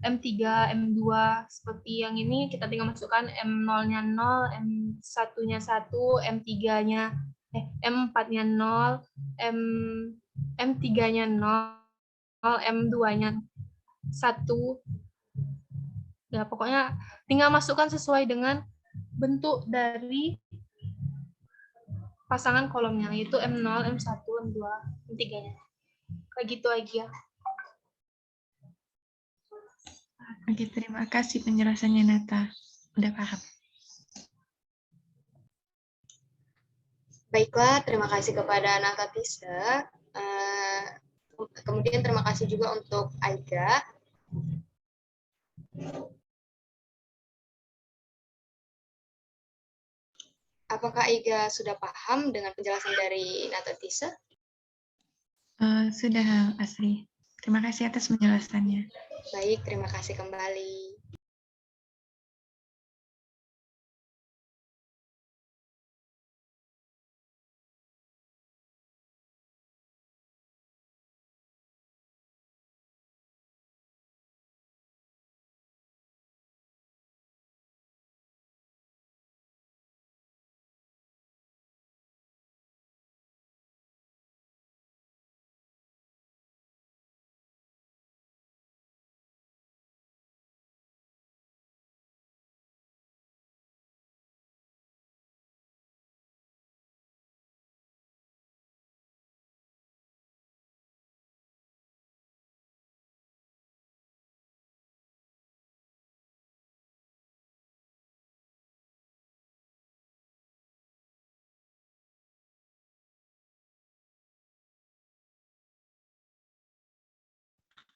Speaker 4: M3, M2. Seperti yang ini kita tinggal masukkan M0-nya 0, M1-nya 1, M3-nya M4-nya 0, M3-nya 0, M2-nya 1. Ya, pokoknya tinggal masukkan sesuai dengan bentuk dari pasangan kolomnya, yaitu M0, M1, M2, M3-nya. Kayak gitu aja.
Speaker 10: Oke, terima kasih penjelasannya, Nata. Udah paham.
Speaker 5: Baiklah, terima kasih kepada Nata Tisa. Kemudian terima kasih juga untuk Aiga. Apakah Aiga sudah paham dengan penjelasan dari Nata Tisa?
Speaker 10: Sudah, Asri. Terima kasih atas penjelasannya.
Speaker 5: Baik, terima kasih kembali.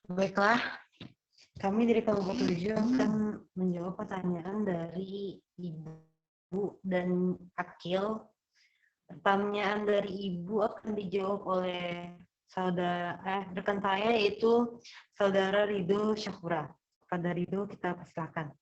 Speaker 2: Baiklah, kami dari kelompok 7 akan menjawab pertanyaan dari Ibu dan Akil. Pertanyaan dari Ibu akan dijawab oleh rekan saya, yaitu Saudara Ridho Syakura. Pada Ridho, kita persilakan.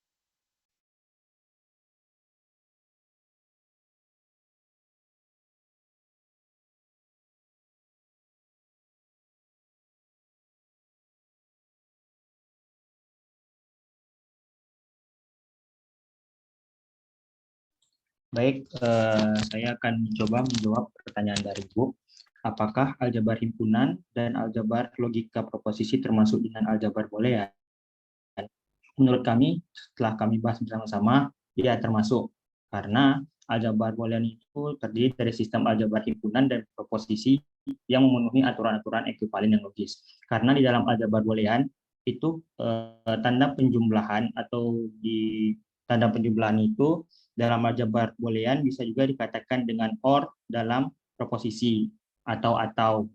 Speaker 1: Baik, saya akan mencoba menjawab pertanyaan dari Ibu. Apakah aljabar himpunan dan aljabar logika proposisi termasuk dengan aljabar boolean? Menurut kami, setelah kami bahas bersama-sama, ya termasuk. Karena aljabar boolean itu terdiri dari sistem aljabar himpunan dan proposisi yang memenuhi aturan-aturan ekuivalen yang logis. Karena di dalam aljabar boolean itu tanda penjumlahan atau di tanda penjumlahan itu dalam aljabar boolean bisa juga dikatakan dengan or dalam proposisi atau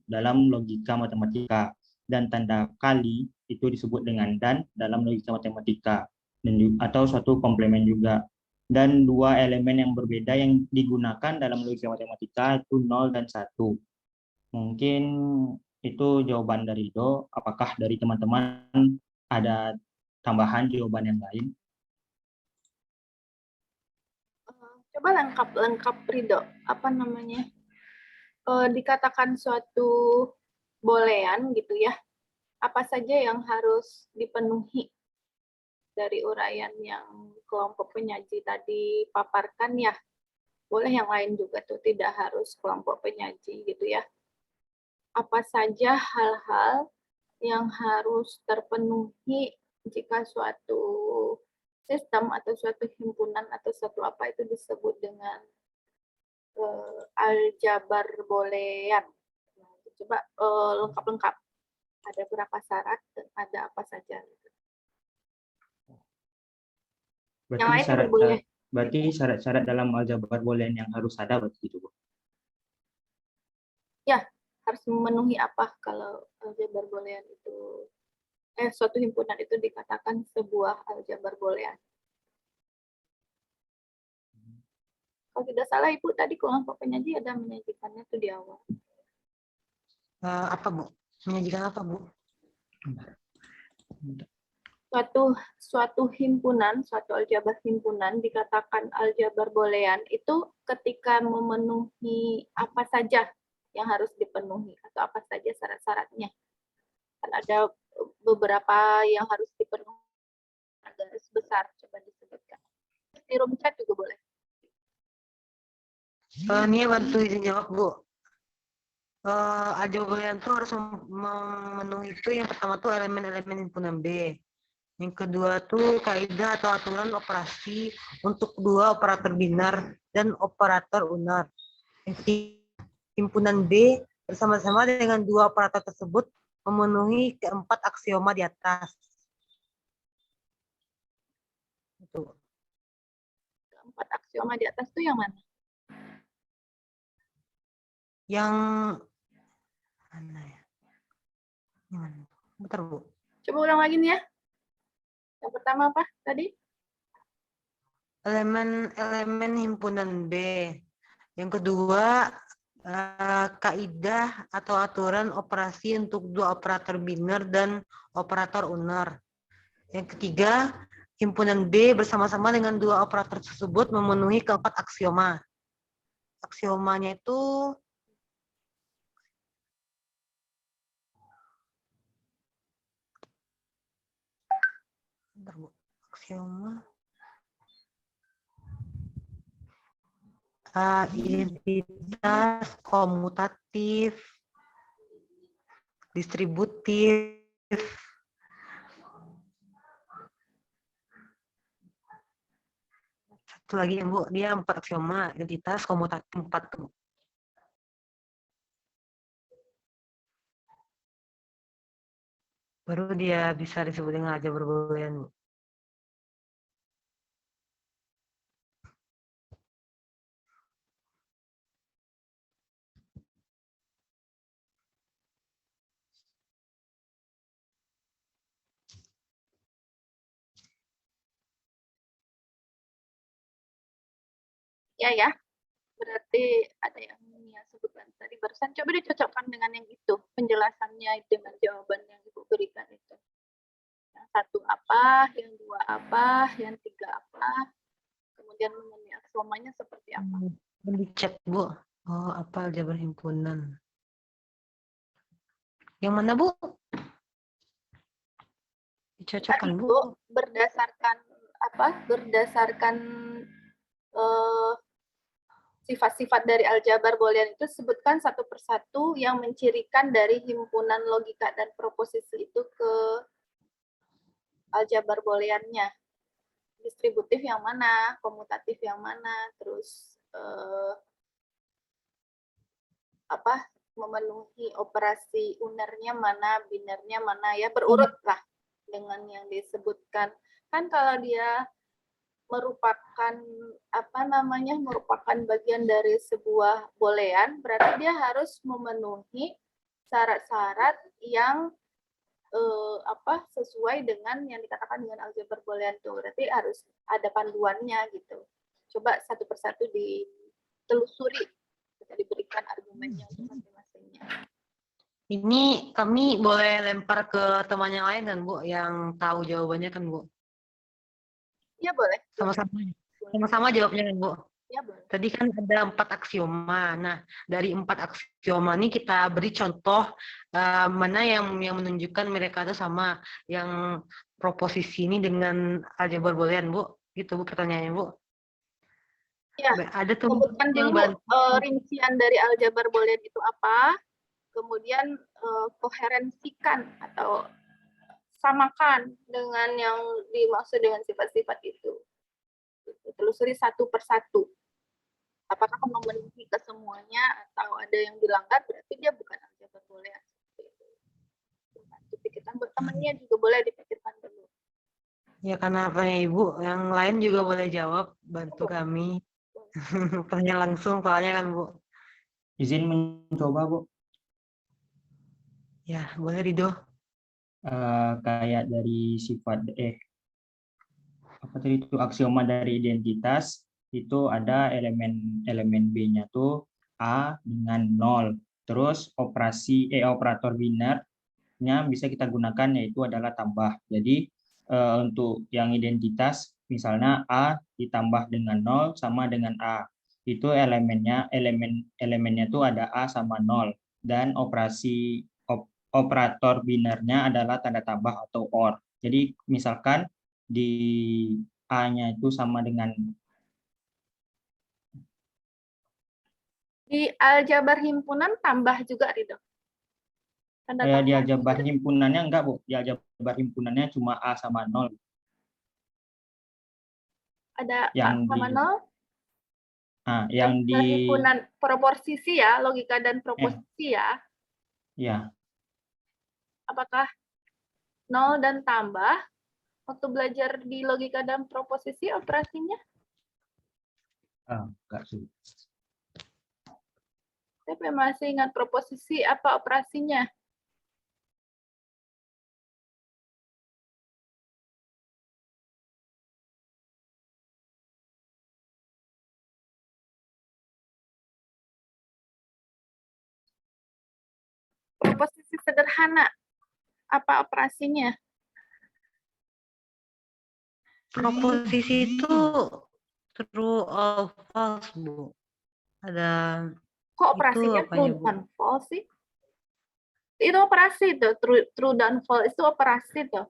Speaker 1: dalam logika matematika, dan tanda kali itu disebut dengan dan dalam logika matematika, dan atau suatu komplement juga. Dan dua elemen yang berbeda yang digunakan dalam logika matematika itu 0 dan 1. Mungkin itu jawaban dari Do. Apakah dari teman-teman ada tambahan jawaban yang lain?
Speaker 11: Coba lengkap Ridho, apa namanya? Dikatakan suatu boolean gitu ya. Apa saja yang harus dipenuhi dari uraian yang kelompok penyaji tadi paparkan ya. Boleh yang lain juga tuh, tidak harus kelompok penyaji gitu ya. Apa saja hal-hal yang harus terpenuhi jika suatu sistem atau suatu himpunan atau suatu apa itu disebut dengan aljabar boolean. Nah, coba lengkap-lengkap. Ada berapa syarat dan ada apa saja.
Speaker 1: Berarti syarat-syarat dalam aljabar boolean yang harus ada berarti itu, Bu?
Speaker 11: Ya, harus memenuhi apa kalau aljabar boolean itu suatu himpunan itu dikatakan sebuah aljabar boolean. Kalau tidak salah Ibu tadi kelompok penyaji ada menyajikannya tuh di awal.
Speaker 2: Apa Bu? Menyajikan apa Bu?
Speaker 11: Suatu himpunan, suatu aljabar himpunan dikatakan aljabar boolean itu ketika memenuhi apa saja yang harus dipenuhi atau apa saja syarat-syaratnya. Kan ada beberapa yang harus dipenuhi, garis besar coba disebutkan. Di room chat juga boleh.
Speaker 2: Ini bantu dijawab Bu. Aljabar boolean itu harus memenuhi itu yang pertama tuh elemen-elemen himpunan B. Yang kedua tuh kaidah atau aturan operasi untuk dua operator binar dan operator unar. Yang ketiga, himpunan B bersama-sama dengan dua operator tersebut memenuhi keempat aksioma di atas. Itu.
Speaker 11: Keempat aksioma di atas tuh yang mana?
Speaker 2: Yang mana ya? Yang bentar Bu.
Speaker 11: Coba ulang lagi nih ya. Yang pertama apa tadi?
Speaker 2: Elemen himpunan B. Yang kedua, kaidah atau aturan operasi untuk dua operator binar dan operator unar. Yang ketiga, himpunan B bersama-sama dengan dua operator tersebut memenuhi keempat aksioma. Aksiomanya itu aksioma identitas, komutatif, distributif, satu lagi yang Bu, dia 4 aksioma, identitas, komutatif, 4. Baru dia bisa disebut dengan aljabar boolean, Bu.
Speaker 11: Ya. Berarti ada yang Nia sebutkan tadi barusan. Coba dicocokkan dengan yang itu. Penjelasannya dengan jawaban yang Ibu berikan itu. Yang satu apa, yang dua apa, yang tiga apa. Kemudian memenuhi aksiomanya seperti apa.
Speaker 2: Di chat Bu. Oh, apa aljabar himpunan. Yang mana Bu? Dicocokkan Bu.
Speaker 11: Berdasarkan apa? Berdasarkan sifat-sifat dari aljabar boolean itu sebutkan satu persatu yang mencirikan dari himpunan logika dan proposisi itu ke aljabar booleannya. Distributif yang mana, komutatif yang mana, terus memenuhi operasi unernya mana, binernya mana, ya berurut lah dengan yang disebutkan. Kan kalau dia merupakan merupakan bagian dari sebuah boolean, berarti dia harus memenuhi syarat-syarat yang sesuai dengan yang dikatakan dengan aljabar boolean itu. Berarti harus ada panduannya gitu. Coba satu persatu ditelusuri, bisa diberikan argumennya untuk masing-masingnya.
Speaker 12: Ini kami boleh lempar ke teman yang lain kan, Bu, yang tahu jawabannya kan, Bu?
Speaker 11: Iya, boleh.
Speaker 12: Sama-sama jawabnya kan, Bu?
Speaker 11: Iya, boleh.
Speaker 12: Tadi kan ada 4 aksioma. Nah, dari 4 aksioma ini kita beri contoh mana yang menunjukkan mereka itu sama, yang proposisi ini dengan aljabar boolean, Bu. Gitu, Bu, pertanyaannya, Bu.
Speaker 11: Ya,
Speaker 12: Ada tuh
Speaker 11: sebutkan dulu rincian dari aljabar boolean itu apa, kemudian koherensikan atau samakan dengan yang dimaksud dengan sifat-sifat itu. Telusuri satu persatu. Apakah memenuhi kesemuanya atau ada yang dilanggar, berarti dia bukan aljabar boolean. Dipikirkan buat temannya juga boleh dipikirkan dulu.
Speaker 12: Ya, karena apa ya, Ibu, yang lain juga boleh jawab, bantu kami. Tanya langsung soalnya kan, Bu.
Speaker 1: Izin mencoba, Bu.
Speaker 12: Ya, boleh, Ridho.
Speaker 1: Kayak dari sifat apa tadi itu aksioma dari identitas itu ada elemen B-nya tuh A dengan 0. Terus operator binernya bisa kita gunakan yaitu adalah tambah. Jadi untuk yang identitas misalnya A ditambah dengan 0 sama dengan A. Itu elemennya tuh ada A sama 0 dan operator binernya adalah tanda tambah atau OR. Jadi misalkan di A-nya itu sama dengan
Speaker 11: di aljabar himpunan tambah juga, Ridho.
Speaker 1: di aljabar himpunannya enggak, Bu. Di aljabar himpunannya cuma A sama 0.
Speaker 11: Ada
Speaker 1: yang
Speaker 11: A sama 0?
Speaker 1: Yang di
Speaker 11: himpunan proposisi ya, logika dan proposisi ya.
Speaker 1: Ya.
Speaker 11: Apakah 0 dan tambah waktu belajar di logika dan proposisi operasinya?
Speaker 1: Enggak sih.
Speaker 11: Tapi masih ingat proposisi apa operasinya? Proposisi sederhana, apa operasinya?
Speaker 12: Proposisi itu true or false, Bu. Ada.
Speaker 11: Kok operasinya true dan false sih? Itu operasi tuh, true dan false itu operasi tuh.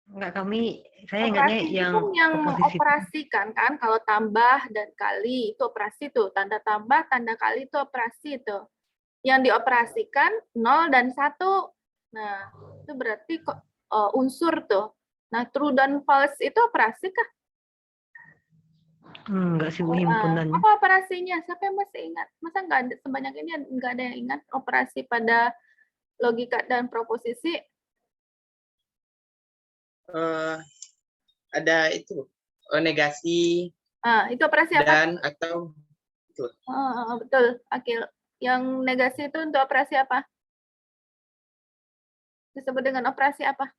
Speaker 12: Enggak, saya ingatnya
Speaker 11: yang mengoperasikan kan, kalau tambah dan kali itu operasi tuh, tanda tambah, tanda kali itu operasi tuh. Yang dioperasikan 0 dan 1. Nah, itu berarti kok unsur tuh. Nah, true dan false itu operasi kah?
Speaker 12: Enggak sih, Bu, himpunannya.
Speaker 11: Apa operasinya? Siapa yang masih ingat? Masa nggak ada, sebanyak ini nggak ada yang ingat operasi pada logika dan proposisi?
Speaker 8: Ada itu negasi.
Speaker 11: Itu operasi apa?
Speaker 8: Dan atau betul.
Speaker 11: Betul, Akil. Yang negasi itu untuk operasi apa? Disebut dengan operasi apa?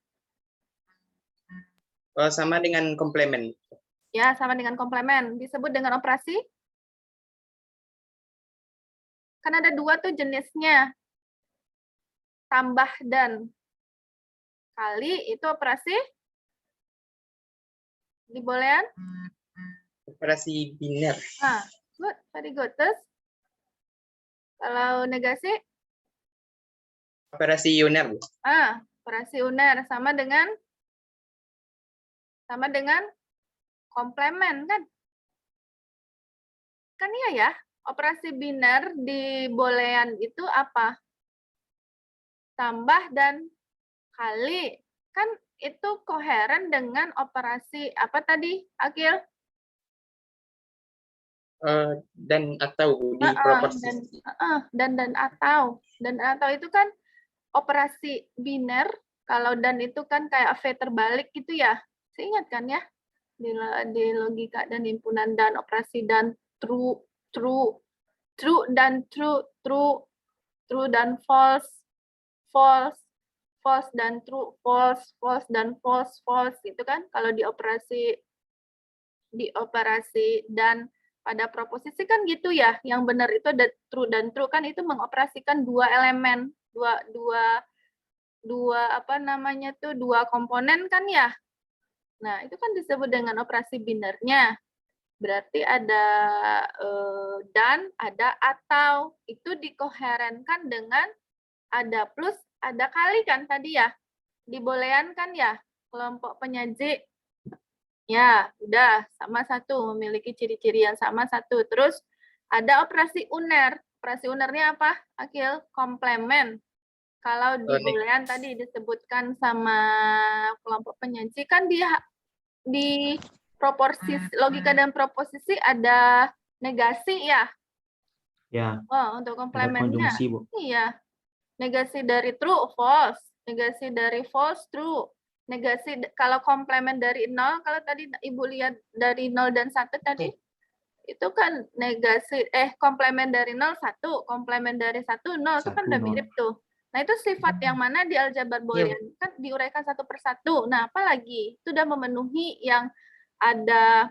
Speaker 8: Sama dengan komplement.
Speaker 11: Ya, sama dengan komplement. Disebut dengan operasi? Kan ada 2 tuh jenisnya. Tambah dan kali itu operasi di boolean?
Speaker 8: Operasi biner.
Speaker 11: Good, very good. Terus kalau negasi?
Speaker 8: Operasi uner.
Speaker 11: Operasi uner sama dengan komplement kan? Kan iya ya, operasi biner di boolean itu apa? Tambah dan kali. Kan itu koheren dengan operasi apa tadi, Akil?
Speaker 8: Dan atau di proposisi.
Speaker 11: Dan atau itu kan operasi biner. Kalau dan itu kan kayak V terbalik gitu ya. Saya ingat kan ya di logika dan himpunan dan operasi dan true dan true dan false dan true, false dan false gitu kan. Kalau di operasi dan pada proposisi kan gitu ya. Yang benar itu ada true dan true kan itu mengoperasikan dua elemen, dua apa namanya tuh, dua komponen kan ya. Nah, itu kan disebut dengan operasi binernya. Berarti ada dan, ada atau. Itu dikoherenkan dengan ada plus, ada kali kan tadi ya. Dibolehan kan ya, kelompok penyaji. Ya, udah sama satu, memiliki ciri-ciri yang sama satu. Terus ada operasi uner. Operasi unernya apa, Akil? Komplemen. Kalau di boolean tadi disebutkan sama kelompok penyaji kan di proporsi logika dan proposisi ada negasi ya.
Speaker 1: Ya.
Speaker 11: Oh, untuk komplemennya.
Speaker 1: Konjungsi, Bu.
Speaker 11: Iya. Negasi dari true false, negasi dari false true. Negasi kalau komplemen dari 0, kalau tadi Ibu lihat dari 0 dan 1 tadi itu kan negasi komplemen dari 0 1, komplemen dari 1 0 itu kan udah mirip tuh. Nah, itu sifat yang mana di aljabar boolean kan diuraikan satu persatu. Nah, apalagi itu udah memenuhi yang ada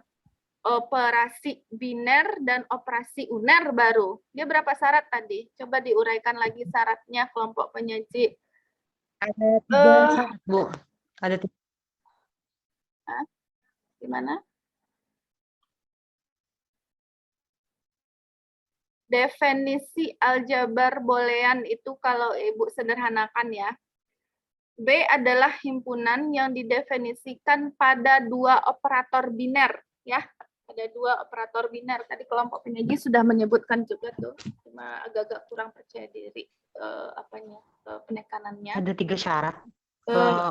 Speaker 11: operasi biner dan operasi uner baru. Dia berapa syarat tadi? Coba diuraikan lagi syaratnya kelompok penyaji.
Speaker 12: Ada 3 syarat, Bu. Ada 3.
Speaker 11: Gimana? Definisi aljabar boolean itu kalau Ibu sederhanakan ya. B adalah himpunan yang didefinisikan pada dua operator biner ya. Ada dua operator biner. Tadi kelompok penyaji sudah menyebutkan juga tuh, cuma agak-agak kurang percaya diri penekanannya.
Speaker 12: Ada 3 syarat.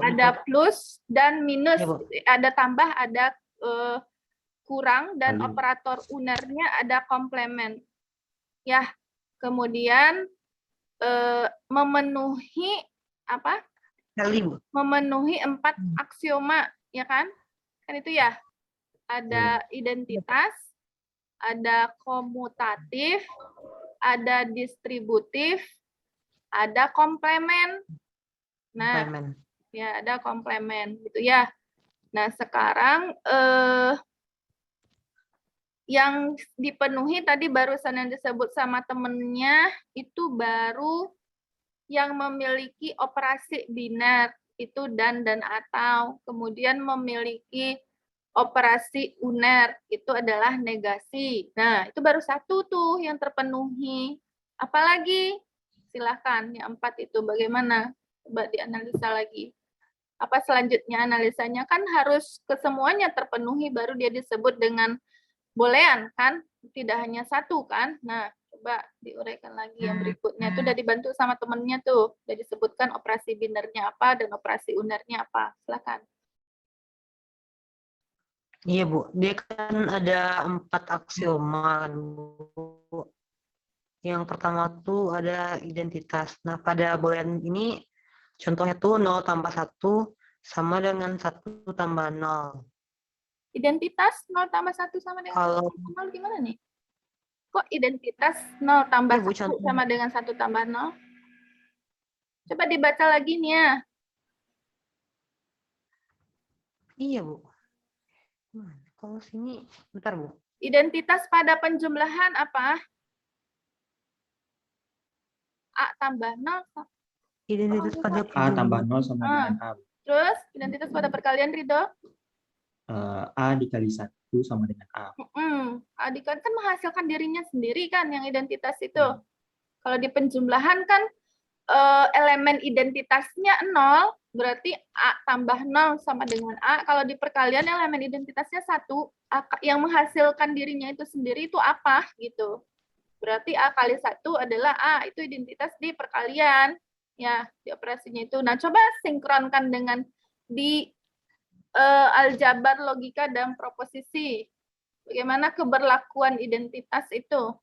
Speaker 11: Ada plus dan minus, ada tambah, ada kurang, dan operator unernya ada komplemen. Ya, kemudian memenuhi apa? Memenuhi 4 aksioma, ya kan? Kan itu ya. Ada identitas, ada komutatif, ada distributif, ada komplemen. Nah, ya ada komplemen gitu ya. Nah, sekarang yang dipenuhi tadi barusan yang disebut sama temennya itu baru yang memiliki operasi biner itu dan atau, kemudian memiliki operasi uner itu adalah negasi. Nah, itu baru satu tuh yang terpenuhi. Apalagi? Silahkan yang 4 itu bagaimana? Coba dianalisa lagi. Apa selanjutnya analisanya? Kan harus kesemuanya terpenuhi baru dia disebut dengan boolean kan? Tidak hanya satu kan? Nah, coba diuraikan lagi yang berikutnya. Itu udah dibantu sama temennya tuh. Udah disebutkan operasi binernya apa dan operasi unernya apa. Silakan.
Speaker 12: Iya, Bu. Dia kan ada 4 aksioma, Bu. Yang pertama tuh ada identitas. Nah, pada boolean ini contohnya tuh 0 tambah 1 sama dengan 1 tambah 0.
Speaker 11: Identitas 0 tambah 1 sama dengan 0 gimana nih? Kok identitas 0 tambah 1 sama dengan 1 tambah 0? Coba dibaca lagi nih ya.
Speaker 12: Iya, Bu. Kalau sini, bentar, Bu.
Speaker 11: Identitas pada penjumlahan apa? A tambah 0.
Speaker 12: Identitas pada
Speaker 1: A tambah 0 sama dengan A.
Speaker 11: Terus, identitas pada perkalian, Ridho?
Speaker 1: A dikali 1 sama dengan A.
Speaker 11: A dikali kan menghasilkan dirinya sendiri kan yang identitas itu. Kalau di penjumlahan kan elemen identitasnya 0, berarti A tambah 0 sama dengan A. Kalau di perkalian elemen identitasnya 1, yang menghasilkan dirinya itu sendiri itu apa gitu. Berarti A kali 1 adalah A, itu identitas di perkalian. Ya, di operasinya itu. Nah, coba sinkronkan dengan di aljabar logika dan proposisi. Bagaimana keberlakuan identitas itu?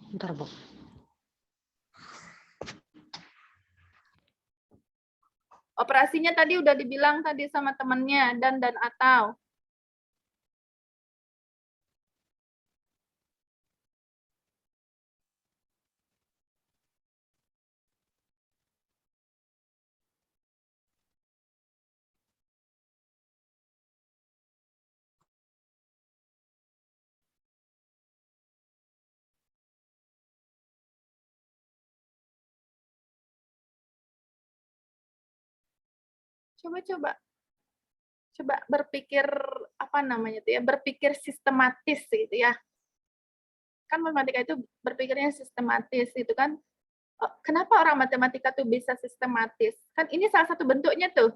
Speaker 12: Bentar, Bu.
Speaker 11: Operasinya tadi udah dibilang tadi sama temannya, dan atau. Coba berpikir apa namanya itu ya, berpikir sistematis gitu ya. Kan matematika itu berpikirnya sistematis gitu kan. Kenapa orang matematika tuh bisa sistematis? Kan ini salah satu bentuknya tuh.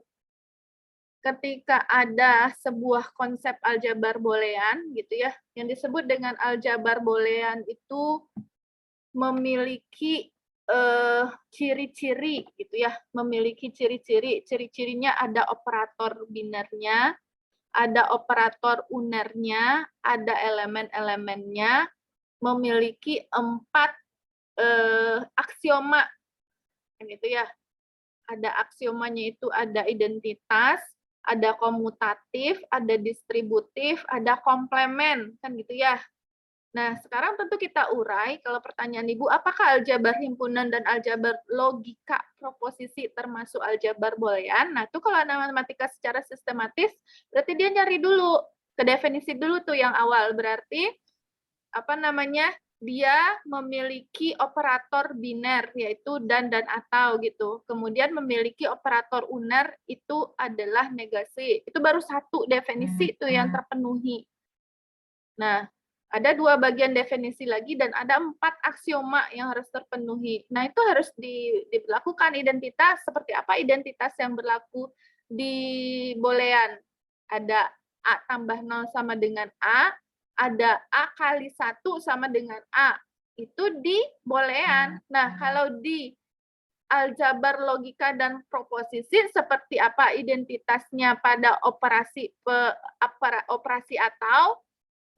Speaker 11: Ketika ada sebuah konsep aljabar boolean gitu ya, yang disebut dengan aljabar boolean itu memiliki ciri-ciri gitu ya, memiliki ciri-ciri. Ciri-cirinya ada operator binernya, ada operator unernya, ada elemen-elemennya, memiliki 4 aksioma, gitu ya. Ada aksiomanya itu ada identitas, ada komutatif, ada distributif, ada komplemen, kan gitu ya. Nah, sekarang tentu kita urai, kalau pertanyaan Ibu, apakah aljabar himpunan dan aljabar logika proposisi termasuk aljabar boolean? Nah, itu kalau matematika secara sistematis, berarti dia nyari dulu, ke definisi dulu tuh yang awal. Berarti, apa namanya, dia memiliki operator biner, yaitu dan atau gitu. Kemudian memiliki operator uner, itu adalah negasi. Itu baru satu definisi tuh yang terpenuhi. Nah, ada 2 bagian definisi lagi dan ada 4 aksioma yang harus terpenuhi. Nah, itu harus diberlakukan identitas. Seperti apa identitas yang berlaku di boolean? Ada A tambah 0 sama dengan A, ada A kali 1 sama dengan A. Itu di boolean. Nah, kalau di aljabar logika dan proposisi, seperti apa identitasnya pada operasi atau,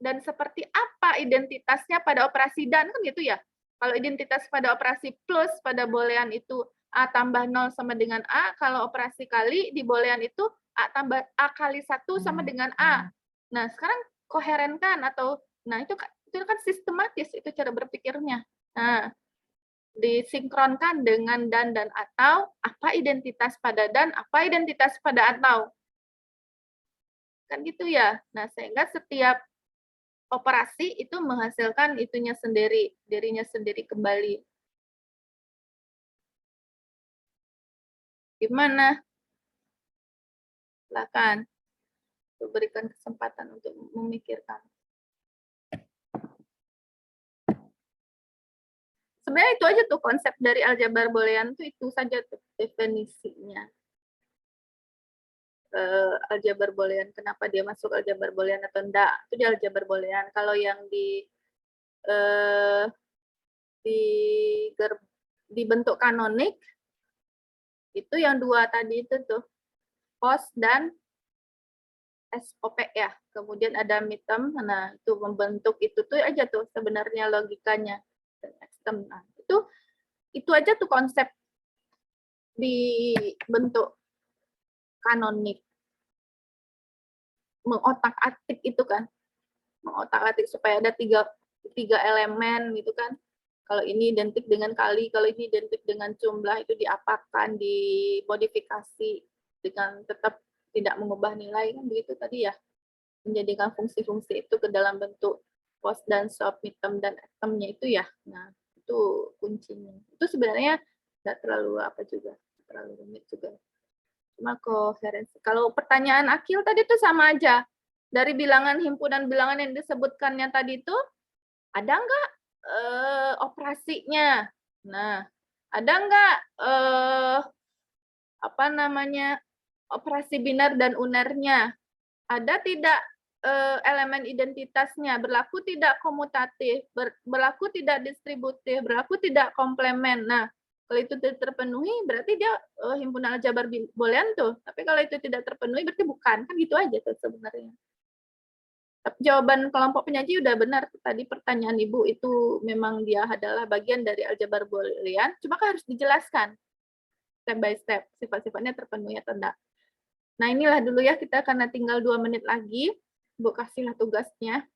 Speaker 11: dan seperti apa identitasnya pada operasi dan, kan gitu ya. Kalau identitas pada operasi plus pada boolean itu A tambah 0 sama dengan A, kalau operasi kali di boolean itu A tambah A kali 1 sama dengan A. Nah, sekarang koheren kan, atau nah itu kan sistematis itu cara berpikirnya. Nah, disinkronkan dengan dan atau, apa identitas pada dan, apa identitas pada atau. Kan gitu ya. Nah, sehingga setiap operasi itu menghasilkan itunya sendiri, dirinya sendiri kembali. Gimana? Silakan. Berikan kesempatan untuk memikirkan. Sebenarnya itu aja tuh konsep dari aljabar boolean tuh, itu saja tuh definisinya. Aljabar boolean, kenapa dia masuk aljabar boolean atau enggak, itu di aljabar boolean. Kalau yang dibentuk kanonik itu yang 2 tadi itu tuh, post dan SOP ya. Kemudian ada midterm, nah itu membentuk itu tuh aja tuh sebenarnya logikanya. Nah, itu aja tuh konsep dibentuk kanonik. Mengotak-atik itu kan, mengotak-atik supaya ada tiga elemen gitu kan. Kalau ini identik dengan kali, kalau ini identik dengan jumlah, itu diapakan, dimodifikasi dengan tetap tidak mengubah nilai, kan begitu tadi ya. Menjadikan fungsi-fungsi itu ke dalam bentuk post dan shop, midterm dan atomnya itu ya. Nah, itu kuncinya. Itu sebenarnya nggak terlalu apa juga, terlalu rumit juga. Cuma koherensi. Kalau pertanyaan Akil tadi itu sama aja. Dari bilangan himpunan bilangan yang disebutkannya tadi itu, ada nggak operasinya? Nah, ada nggak apa namanya, operasi biner dan unernya? Ada tidak elemen identitasnya? Berlaku tidak komutatif? Berlaku tidak distributif? Berlaku tidak komplemen? Nah, Kalau itu tidak terpenuhi, berarti dia himpunan aljabar boolean tuh. Tapi kalau itu tidak terpenuhi, berarti bukan. Kan gitu aja tuh sebenarnya. Tapi jawaban kelompok penyaji udah benar. Tadi pertanyaan Ibu itu memang dia adalah bagian dari aljabar boolean. Cuma kan harus dijelaskan step by step. Sifat-sifatnya terpenuhi atau enggak. Nah inilah dulu ya, kita karena tinggal 2 menit lagi. Ibu kasihlah tugasnya.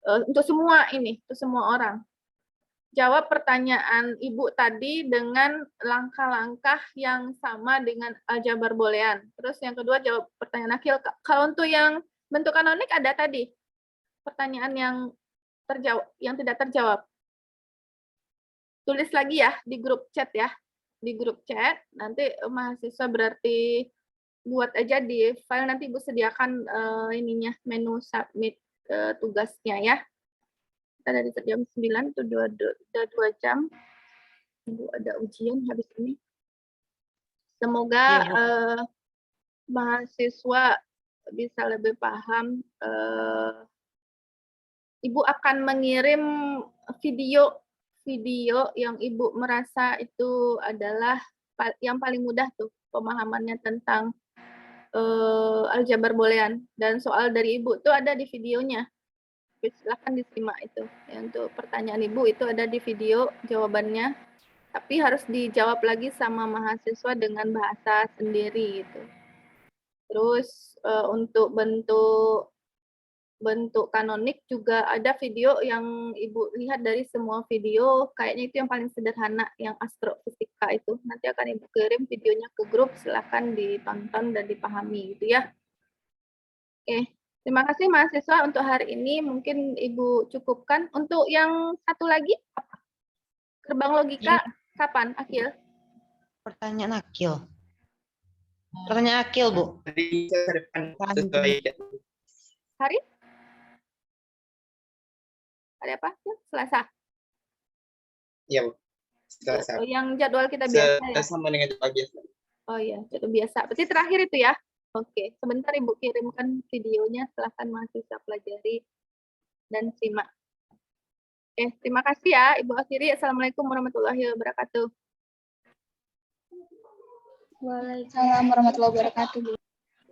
Speaker 11: Untuk semua ini, untuk semua orang. Jawab pertanyaan Ibu tadi dengan langkah-langkah yang sama dengan aljabar boolean. Terus yang kedua jawab pertanyaan Akil. Kalau untuk yang bentuk kanonik ada tadi pertanyaan yang terjawab, yang tidak terjawab. Tulis lagi ya di grup chat ya. Di grup chat nanti mahasiswa berarti buat aja di file, nanti Ibu sediakan ininya menu submit tugasnya ya. Kita dari jam 9 itu udah 2 jam. Ibu ada ujian habis ini. Semoga mahasiswa bisa lebih paham. Ibu akan mengirim video yang Ibu merasa itu adalah yang paling mudah tuh pemahamannya tentang aljabar boolean. Dan soal dari Ibu tuh ada di videonya. Silahkan disimak itu. Ya, untuk pertanyaan Ibu itu ada di video jawabannya, tapi harus dijawab lagi sama mahasiswa dengan bahasa sendiri gitu. Terus untuk bentuk kanonik juga ada video yang Ibu lihat dari semua video, kayaknya itu yang paling sederhana, yang astrofisika itu. Nanti akan Ibu kirim videonya ke grup, silahkan ditonton dan dipahami gitu ya. Oke. Terima kasih mahasiswa untuk hari ini. Mungkin Ibu cukupkan. Untuk yang satu lagi, apa? Gerbang logika, kapan, Akil?
Speaker 12: Pertanyaan Akil. Pertanyaan Akil, Bu.
Speaker 11: Hari? Hari apa? Selasa?
Speaker 8: Iya, Bu. Selasa.
Speaker 11: Oh, yang jadwal kita biasa ya?
Speaker 8: Sama dengan jadwal biasa.
Speaker 11: Oh iya, jadwal biasa. Berarti terakhir itu ya? Oke, sebentar Ibu kirimkan videonya, silahkan mahasiswa pelajari dan simak. Oke, terima kasih ya Ibu akhiri. Assalamualaikum warahmatullahi wabarakatuh.
Speaker 7: Waalaikumsalam warahmatullahi wabarakatuh.